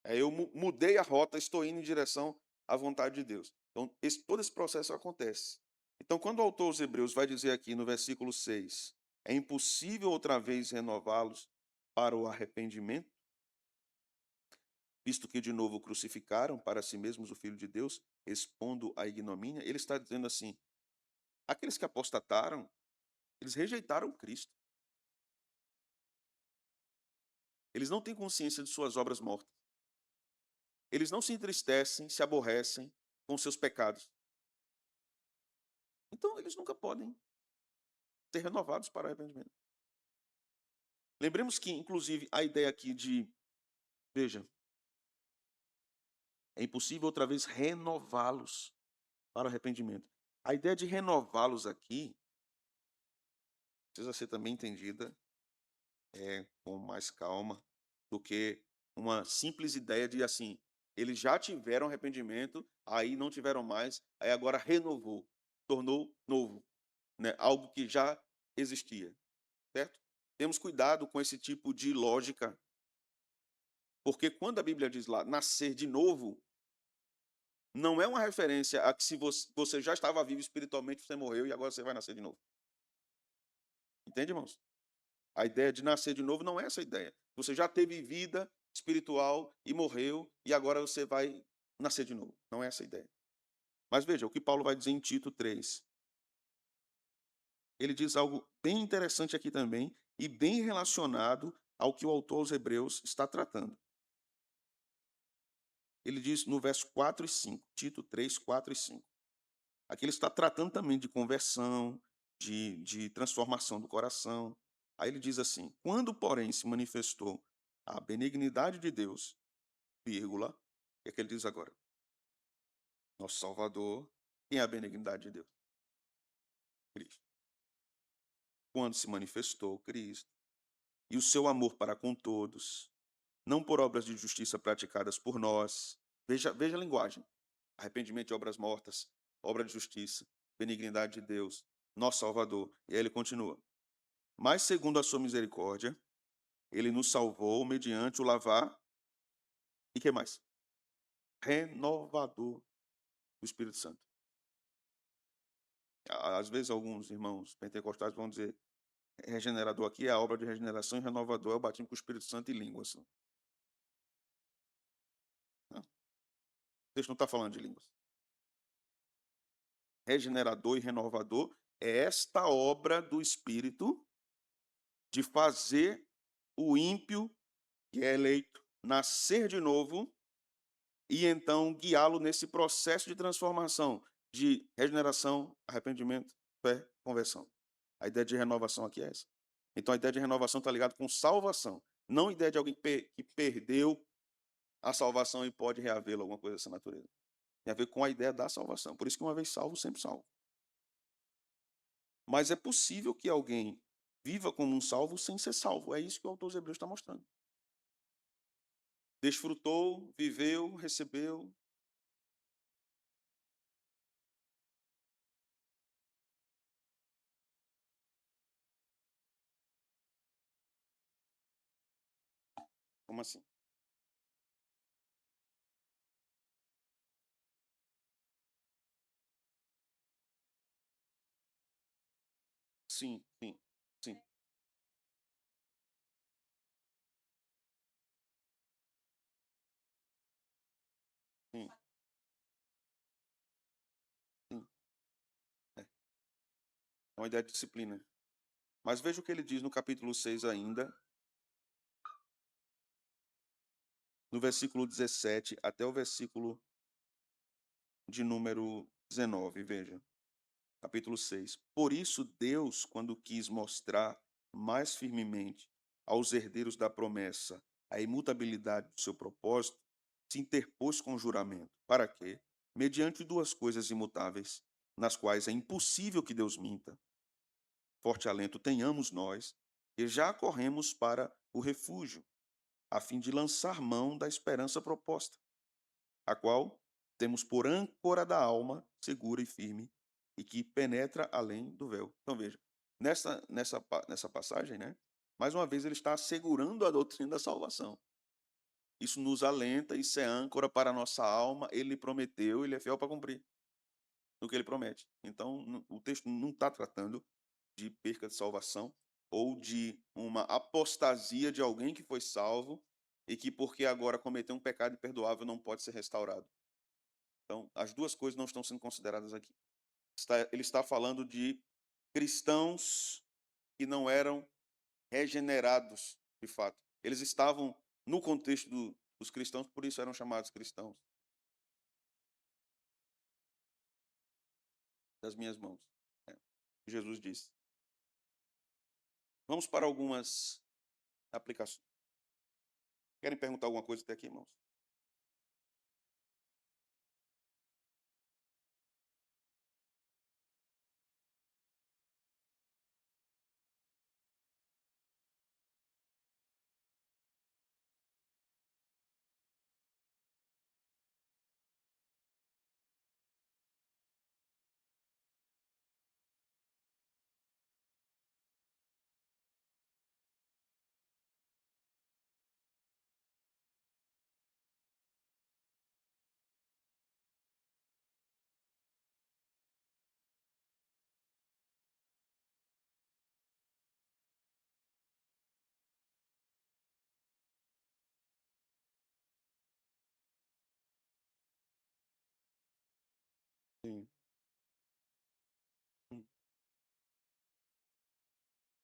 A: Eu mudei a rota, estou indo em direção à vontade de Deus. Então, todo esse processo acontece. Então, quando o autor aos Hebreus vai dizer aqui no versículo 6, é impossível outra vez renová-los para o arrependimento, visto que de novo crucificaram para si mesmos o Filho de Deus, expondo a ignomínia, ele está dizendo assim, aqueles que apostataram, eles rejeitaram Cristo. Eles não têm consciência de suas obras mortas. Eles não se entristecem, se aborrecem com seus pecados. Então, eles nunca podem ser renovados para o arrependimento. Lembremos que, inclusive, a ideia aqui de, veja, é impossível outra vez renová-los para o arrependimento. A ideia de renová-los aqui precisa ser também entendida com mais calma do que uma simples ideia de assim, eles já tiveram arrependimento, aí não tiveram mais, aí agora renovou, tornou novo, né? Algo que já existia, certo? Temos cuidado com esse tipo de lógica, porque quando a Bíblia diz lá nascer de novo, não é uma referência a que se você já estava vivo espiritualmente, você morreu e agora você vai nascer de novo. Entende, irmãos? A ideia de nascer de novo não é essa ideia. Você já teve vida espiritual e morreu, e agora você vai nascer de novo. Não é essa a ideia. Mas veja, o que Paulo vai dizer em Tito 3. Ele diz algo bem interessante aqui também, e bem relacionado ao que o autor aos Hebreus está tratando. Ele diz no verso 4 e 5, Tito 3, 4 e 5. Aqui ele está tratando também de conversão, de transformação do coração. Aí ele diz assim: quando, porém, se manifestou a benignidade de Deus, vírgula, o que é que ele diz agora? Nosso Salvador, quem é a benignidade de Deus? Cristo. Quando se manifestou Cristo, e o seu amor para com todos, não por obras de justiça praticadas por nós. Veja a linguagem. Arrependimento de obras mortas, obra de justiça, benignidade de Deus, nosso Salvador. E aí ele continua. Mas segundo a sua misericórdia, ele nos salvou mediante o lavar, e que mais? Renovador do Espírito Santo. Às vezes alguns irmãos pentecostais vão dizer, regenerador aqui é a obra de regeneração e renovador é o batismo com o Espírito Santo e línguas. Não, o texto não está falando de línguas. Regenerador e renovador é esta obra do Espírito de fazer o ímpio, que é eleito, nascer de novo e então guiá-lo nesse processo de transformação, de regeneração, arrependimento, fé, conversão. A ideia de renovação aqui é essa. Então a ideia de renovação está ligada com salvação, não a ideia de alguém que perdeu a salvação e pode reavê-la, alguma coisa dessa natureza. Tem a ver com a ideia da salvação. Por isso que uma vez salvo, sempre salvo. Mas é possível que alguém viva como um salvo sem ser salvo. É isso que o autor dos Hebreus está mostrando. Desfrutou, viveu, recebeu. Como assim? Sim, sim, sim, sim, sim. É uma ideia de disciplina. Mas veja o que ele diz no capítulo 6 ainda, no versículo 17 até o versículo de número 19, veja. Capítulo 6. Por isso Deus, quando quis mostrar mais firmemente aos herdeiros da promessa a imutabilidade do seu propósito, se interpôs com juramento. Para quê? Mediante duas coisas imutáveis, nas quais é impossível que Deus minta. Forte alento tenhamos nós, que já corremos para o refúgio, a fim de lançar mão da esperança proposta, a qual temos por âncora da alma, segura e firme, e que penetra além do véu. Então veja, nessa passagem, né? Mais uma vez ele está assegurando a doutrina da salvação. Isso nos alenta, isso é âncora para a nossa alma. Ele prometeu, ele é fiel para cumprir o que ele promete. Então o texto não está tratando de perca de salvação ou de uma apostasia de alguém que foi salvo e que porque agora cometeu um pecado imperdoável não pode ser restaurado. Então, as duas coisas não estão sendo consideradas aqui. Ele está falando de cristãos que não eram regenerados, de fato. Eles estavam no contexto dos cristãos, por isso eram chamados cristãos. Das minhas mãos. Jesus disse. Vamos para algumas aplicações. Querem perguntar alguma coisa até aqui, irmãos? Sim. Hum,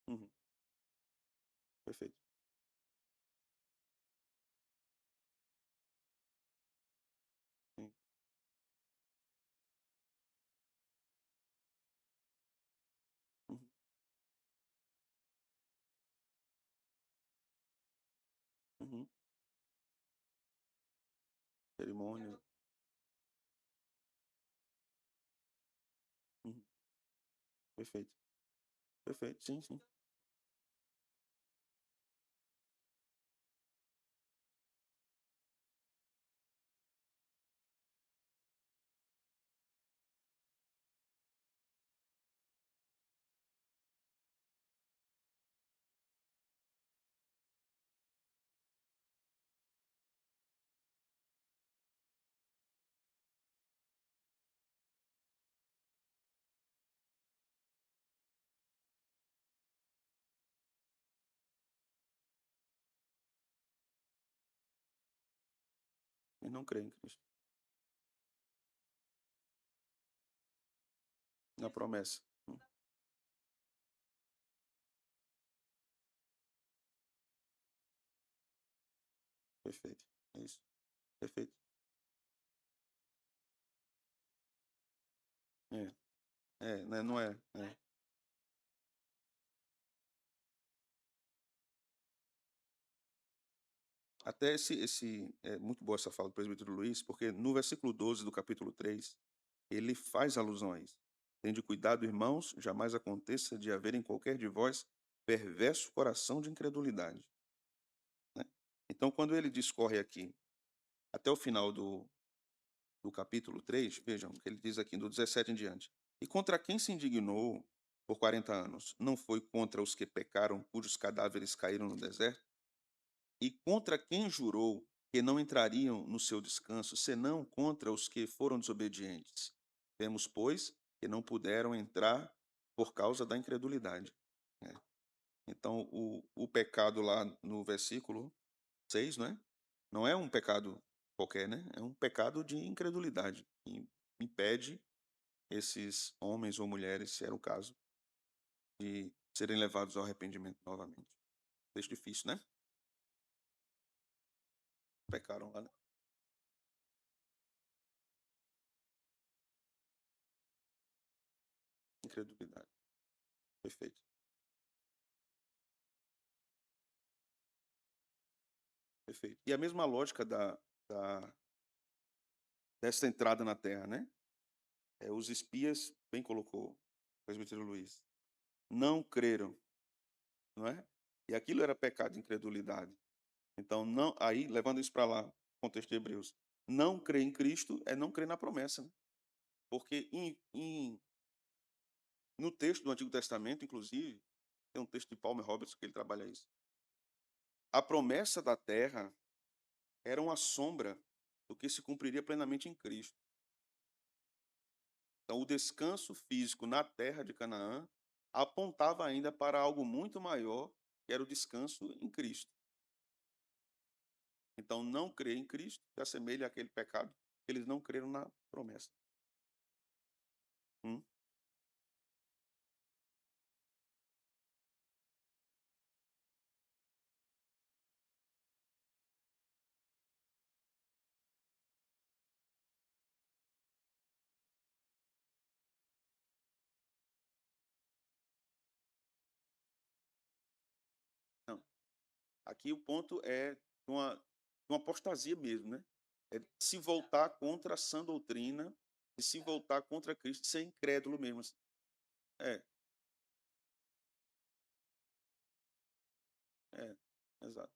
A: uhum, perfeito. Sim. Uhum, uhum. Cerimônia. Uhum, perfeito. Perfeito, sim, sim. E não creio em Cristo. Na promessa. Perfeito. É isso. Perfeito. É. É, né, não é. É. Até é muito boa essa fala do presbítero Luiz, porque no versículo 12 do capítulo 3 ele faz alusão a isso. Tende cuidado, irmãos, jamais aconteça de haver em qualquer de vós perverso coração de incredulidade. Né? Então, quando ele discorre aqui, até o final do capítulo 3, vejam o que ele diz aqui, do 17 em diante. E contra quem se indignou por 40 anos? Não foi contra os que pecaram, cujos cadáveres caíram no deserto? E contra quem jurou que não entrariam no seu descanso, senão contra os que foram desobedientes? Vemos, pois, que não puderam entrar por causa da incredulidade. Né? Então, o pecado lá no versículo 6, não é? Não é um pecado qualquer, né? É um pecado de incredulidade, que impede esses homens ou mulheres, se era o caso, de serem levados ao arrependimento novamente. Texto difícil, né? Pecaram lá, né? Incredulidade. Perfeito. Perfeito. E a mesma lógica da dessa entrada na terra, né? Os espias, bem colocou o presbítero Luiz, não creram, não é? E aquilo era pecado de incredulidade. Então, não, aí, levando isso para lá, contexto de Hebreus, não crer em Cristo é não crer na promessa, né? Porque no texto do Antigo Testamento, inclusive, tem um texto de Palmer Roberts que ele trabalha isso. A promessa da terra era uma sombra do que se cumpriria plenamente em Cristo. Então, o descanso físico na terra de Canaã apontava ainda para algo muito maior, que era o descanso em Cristo. Então, não crer em Cristo se assemelha àquele pecado que eles não creram na promessa. Hum? Aqui o ponto é uma apostasia mesmo, né? É se voltar contra a sã doutrina e se voltar contra Cristo, ser incrédulo mesmo. Assim. É, é, exato.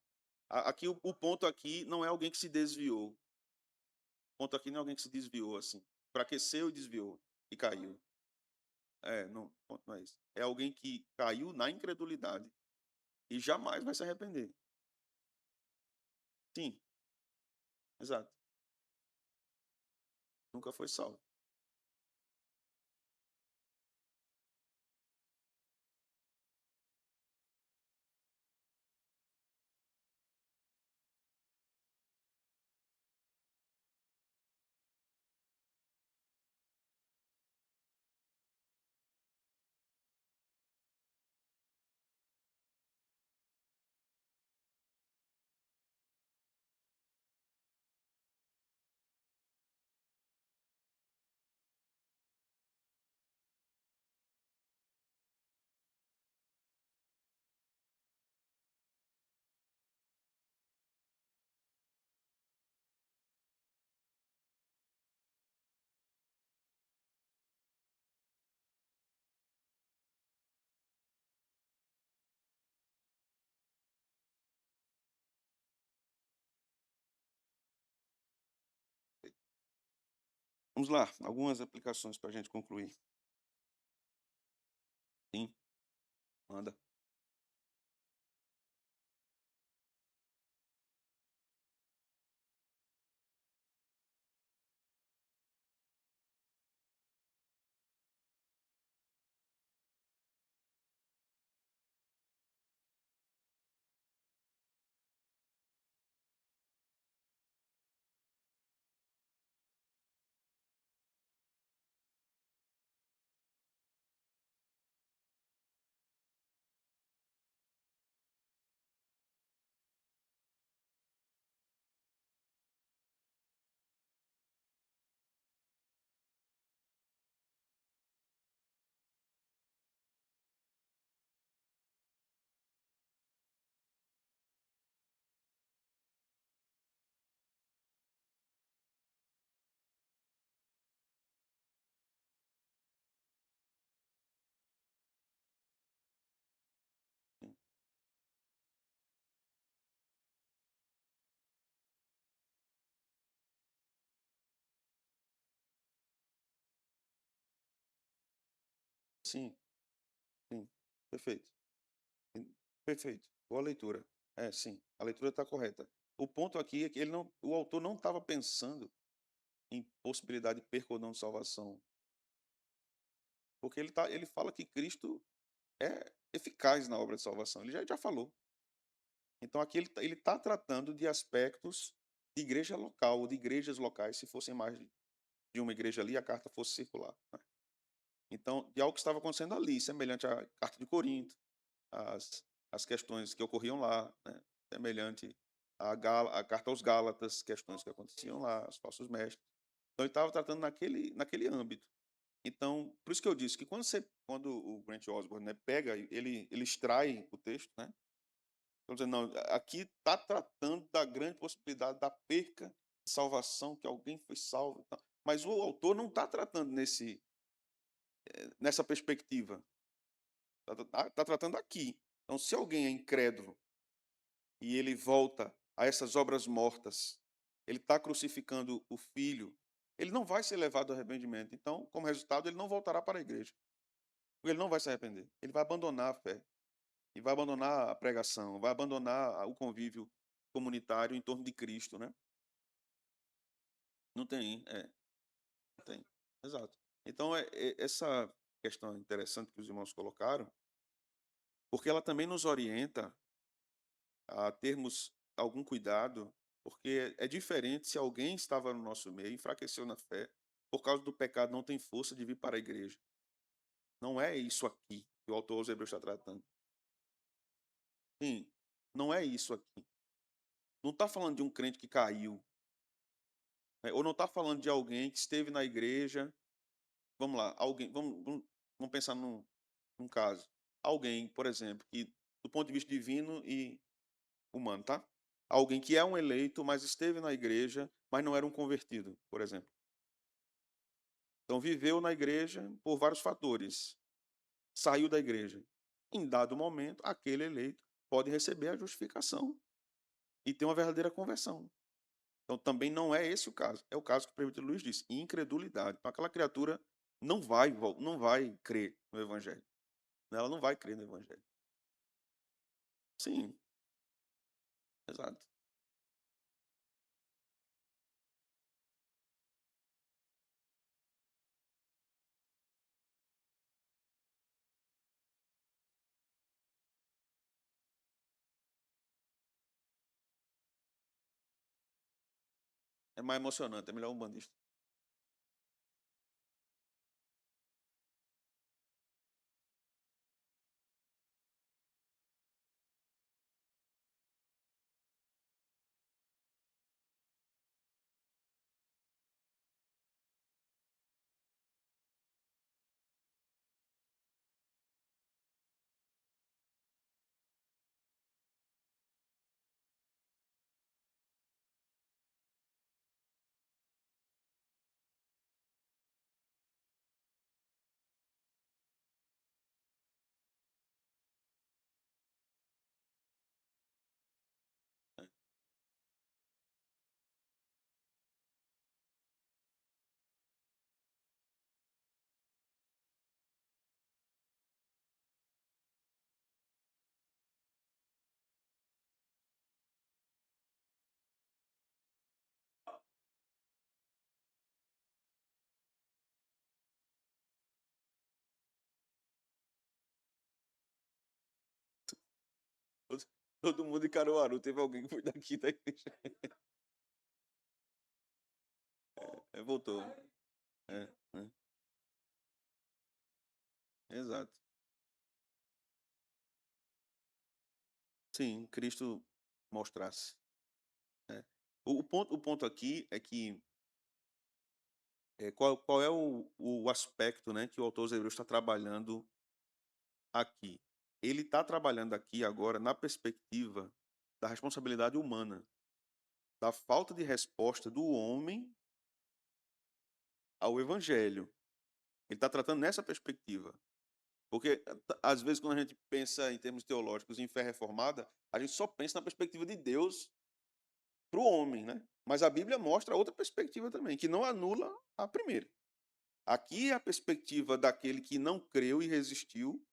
A: Aqui o ponto aqui não é alguém que se desviou. O ponto aqui não é alguém que se desviou assim. Enfraqueceu e desviou e caiu. Não, o ponto não é isso. É alguém que caiu na incredulidade e jamais vai se arrepender. Sim, exato. Nunca foi salvo. Vamos lá, algumas aplicações para a gente concluir. Sim, manda. Sim, sim, sim. Perfeito. Sim, perfeito. Boa leitura. É, sim, a leitura está correta. O ponto aqui é que o autor não estava pensando em possibilidade de perca ou não de salvação, porque ele fala que Cristo é eficaz na obra de salvação. Ele já falou. Então aqui ele tá tratando de aspectos de igreja local, ou de igrejas locais, se fossem mais de uma igreja ali, a carta fosse circular. Né? Então, de algo que estava acontecendo ali, semelhante à carta de Corinto, as questões que ocorriam lá, né? Semelhante à carta aos Gálatas, questões que aconteciam lá, os falsos mestres. Então ele estava tratando naquele âmbito. Então, por isso que eu disse que quando o Grant Osborne, né, pega, ele extrai o texto, né? Então, dizendo, não, aqui está tratando da grande possibilidade da perca de salvação, que alguém foi salvo. E tal. Mas o autor não está tratando nessa perspectiva. Está tratando aqui. Então, se alguém é incrédulo e ele volta a essas obras mortas, ele está crucificando o filho, ele não vai ser levado ao arrependimento. Então, como resultado, ele não voltará para a igreja. Porque ele não vai se arrepender. Ele vai abandonar a fé. E vai abandonar a pregação, vai abandonar o convívio comunitário em torno de Cristo, né? Não tem, não tem. Exato. Então, essa questão interessante que os irmãos colocaram, porque ela também nos orienta a termos algum cuidado, porque é diferente se alguém estava no nosso meio, enfraqueceu na fé, por causa do pecado não tem força de vir para a igreja. Não é isso aqui que o autor aos Hebreus está tratando. Sim, não é isso aqui. Não está falando de um crente que caiu, né? Ou não está falando de alguém que esteve na igreja. Vamos lá, alguém, vamos pensar num caso. Alguém, por exemplo, que do ponto de vista divino e humano, tá? Alguém que é um eleito, mas esteve na igreja, mas não era um convertido, por exemplo. Então, viveu na igreja por vários fatores, saiu da igreja. Em dado momento, aquele eleito pode receber a justificação e ter uma verdadeira conversão. Então, também não é esse o caso. É o caso que o presbítero Luiz disse, incredulidade. Então, aquela criatura não vai crer no evangelho. Ela não vai crer no evangelho. Sim, exato. É mais emocionante, é melhor um bandista. Né? Todo, todo mundo em Caruaru teve alguém que foi daqui da igreja. É, voltou. É, exato. Sim, Cristo mostrasse. Né? O ponto aqui é que qual é o aspecto, né, que o autor aos Hebreus está trabalhando aqui. Ele está trabalhando aqui agora na perspectiva da responsabilidade humana, da falta de resposta do homem ao evangelho. Ele está tratando nessa perspectiva. Porque, às vezes, quando a gente pensa em termos teológicos em fé reformada, a gente só pensa na perspectiva de Deus para o homem, né? Mas a Bíblia mostra outra perspectiva também, que não anula a primeira. Aqui é a perspectiva daquele que não creu e resistiu,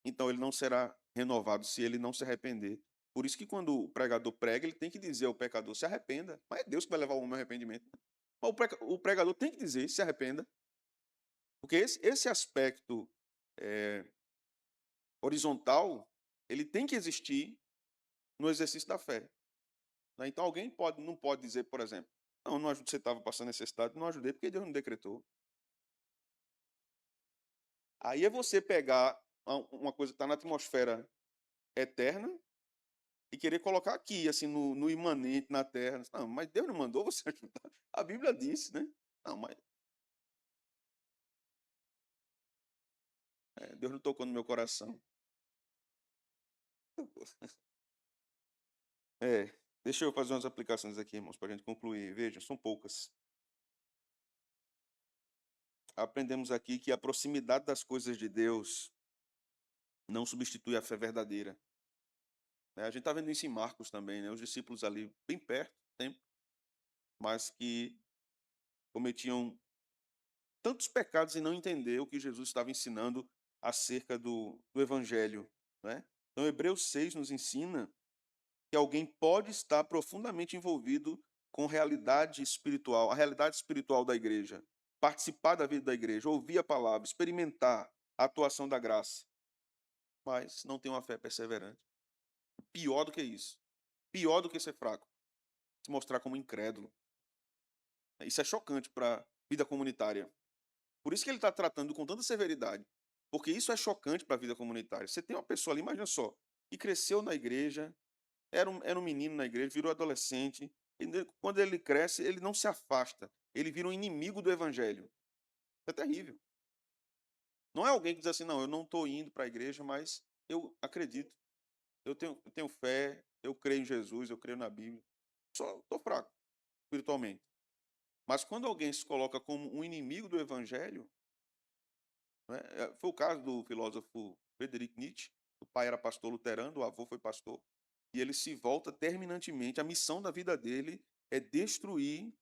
A: então ele não será renovado se ele não se arrepender. Por isso que quando o pregador prega, ele tem que dizer ao pecador, se arrependa. Mas é Deus que vai levar o homem ao arrependimento. Mas o pregador tem que dizer, se arrependa. Porque esse aspecto é, horizontal, ele tem que existir no exercício da fé. Né? Então alguém não pode dizer, por exemplo, não ajudei, você estava passando necessidade, não ajudei porque Deus não decretou. Aí é você pegar uma coisa que está na atmosfera eterna e querer colocar aqui, assim, no imanente, na terra. Não, mas Deus não mandou você ajudar. A Bíblia disse, né? Não, mas Deus não tocou no meu coração. Deixa eu fazer umas aplicações aqui, irmãos, para a gente concluir. Veja, são poucas. Aprendemos aqui que a proximidade das coisas de Deus não substitui a fé verdadeira. Né? A gente está vendo isso em Marcos também, né? Os discípulos ali bem perto, tempo, mas que cometiam tantos pecados e não entender o que Jesus estava ensinando acerca do Evangelho. Né? Então, Hebreus 6 nos ensina que alguém pode estar profundamente envolvido com a realidade espiritual da igreja, participar da vida da igreja, ouvir a palavra, experimentar a atuação da graça, mas não tem uma fé perseverante. Pior do que isso. Pior do que ser fraco. Se mostrar como incrédulo. Isso é chocante para a vida comunitária. Por isso que ele está tratando com tanta severidade. Porque isso é chocante para a vida comunitária. Você tem uma pessoa ali, imagina só, que cresceu na igreja, era um menino na igreja, virou adolescente. E quando ele cresce, ele não se afasta. Ele vira um inimigo do evangelho. É terrível. Não é alguém que diz assim, não, eu não estou indo para a igreja, mas eu acredito. Eu tenho fé, eu creio em Jesus, eu creio na Bíblia, só estou fraco espiritualmente. Mas quando alguém se coloca como um inimigo do evangelho, né, foi o caso do filósofo Friedrich Nietzsche. O pai era pastor luterano, o avô foi pastor, e ele se volta terminantemente, a missão da vida dele é destruir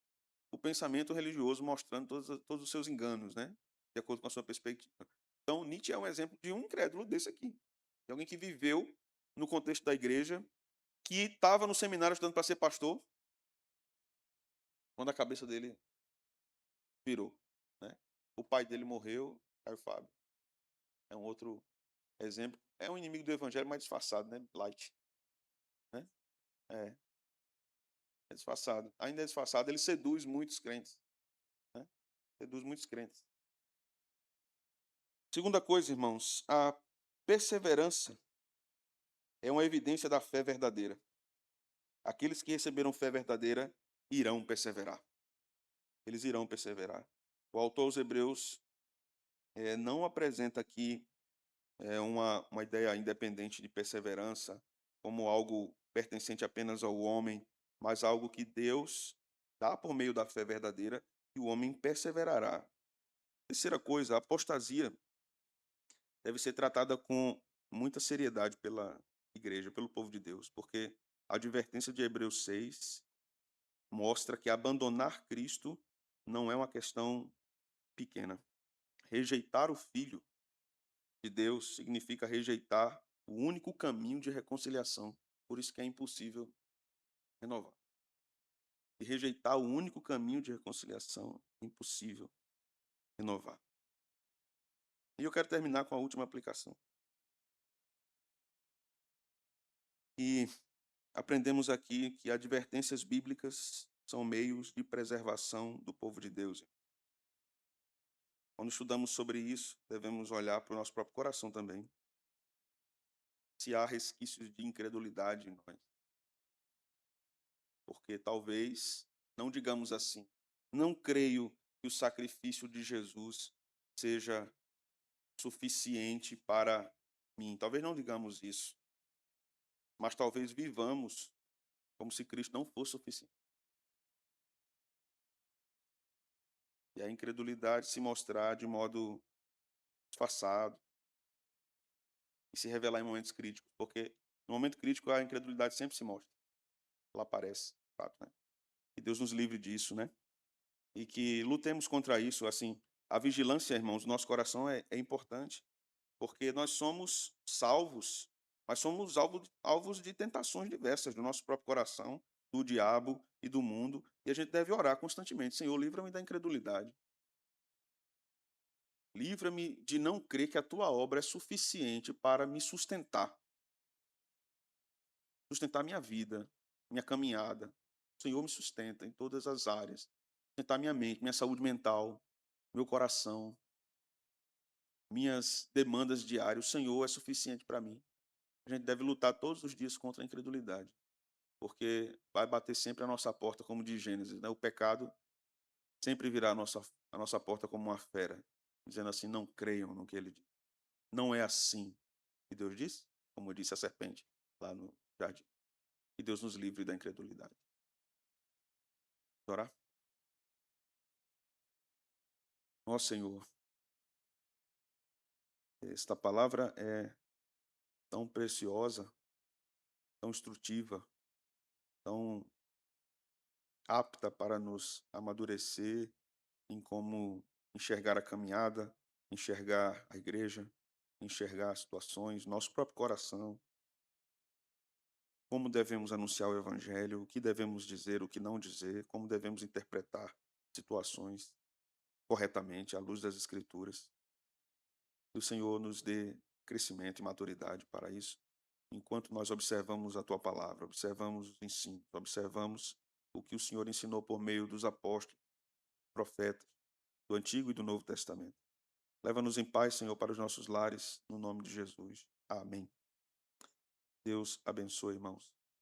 A: o pensamento religioso, mostrando todos os seus enganos, né, de acordo com a sua perspectiva. Então, Nietzsche é um exemplo de um incrédulo desse aqui, de alguém que viveu no contexto da igreja, que estava no seminário estudando para ser pastor, quando a cabeça dele virou, né? O pai dele morreu, Caio Fábio. É um outro exemplo. É um inimigo do evangelho, mas disfarçado, né? Light, né? É, é disfarçado. Ainda é disfarçado. Ele seduz muitos crentes, né? Seduz muitos crentes. Segunda coisa, irmãos, a perseverança é uma evidência da fé verdadeira. Aqueles que receberam fé verdadeira irão perseverar. Eles irão perseverar. O autor aos Hebreus não apresenta aqui uma ideia independente de perseverança como algo pertencente apenas ao homem, mas algo que Deus dá por meio da fé verdadeira e o homem perseverará. Terceira coisa, a apostasia deve ser tratada com muita seriedade pela igreja, pelo povo de Deus, porque a advertência de Hebreus 6 mostra que abandonar Cristo não é uma questão pequena. Rejeitar o Filho de Deus significa rejeitar o único caminho de reconciliação. Por isso que é impossível renovar. E rejeitar o único caminho de reconciliação é impossível renovar. E eu quero terminar com a última aplicação. E aprendemos aqui que advertências bíblicas são meios de preservação do povo de Deus. Quando estudamos sobre isso, devemos olhar para o nosso próprio coração também. Se há resquícios de incredulidade em nós. Porque talvez não digamos assim. Não creio que o sacrifício de Jesus seja suficiente para mim. Talvez não digamos isso. Mas talvez vivamos como se Cristo não fosse suficiente. E a incredulidade se mostrar de modo disfarçado e se revelar em momentos críticos. Porque no momento crítico a incredulidade sempre se mostra. Ela aparece, de fato, né? Que Deus nos livre disso, né? E que lutemos contra isso, assim. A vigilância, irmãos, no nosso coração é importante. Porque nós somos salvos, mas somos alvos de tentações diversas do nosso próprio coração, do diabo e do mundo, e a gente deve orar constantemente: Senhor, livra-me da incredulidade. Livra-me de não crer que a tua obra é suficiente para me sustentar minha vida, minha caminhada. O Senhor me sustenta em todas as áreas. Sustentar minha mente, minha saúde mental, meu coração, minhas demandas diárias. O Senhor é suficiente para mim. A gente deve lutar todos os dias contra a incredulidade, porque vai bater sempre a nossa porta, como diz Gênesis, né? O pecado sempre virá a nossa porta como uma fera, dizendo assim: não creiam no que ele diz. Não é assim que Deus disse, como disse a serpente lá no jardim. Que Deus nos livre da incredulidade. Vamos orar? Ó Senhor, esta palavra é tão preciosa, tão instrutiva, tão apta para nos amadurecer em como enxergar a caminhada, enxergar a igreja, enxergar as situações, nosso próprio coração, como devemos anunciar o evangelho, o que devemos dizer, o que não dizer, como devemos interpretar situações corretamente à luz das escrituras. Que o Senhor nos dê crescimento e maturidade para isso, enquanto nós observamos a tua palavra, observamos os ensinos, observamos o que o Senhor ensinou por meio dos apóstolos, profetas, do Antigo e do Novo Testamento. Leva-nos em paz, Senhor, para os nossos lares, no nome de Jesus. Amém. Deus abençoe, irmãos.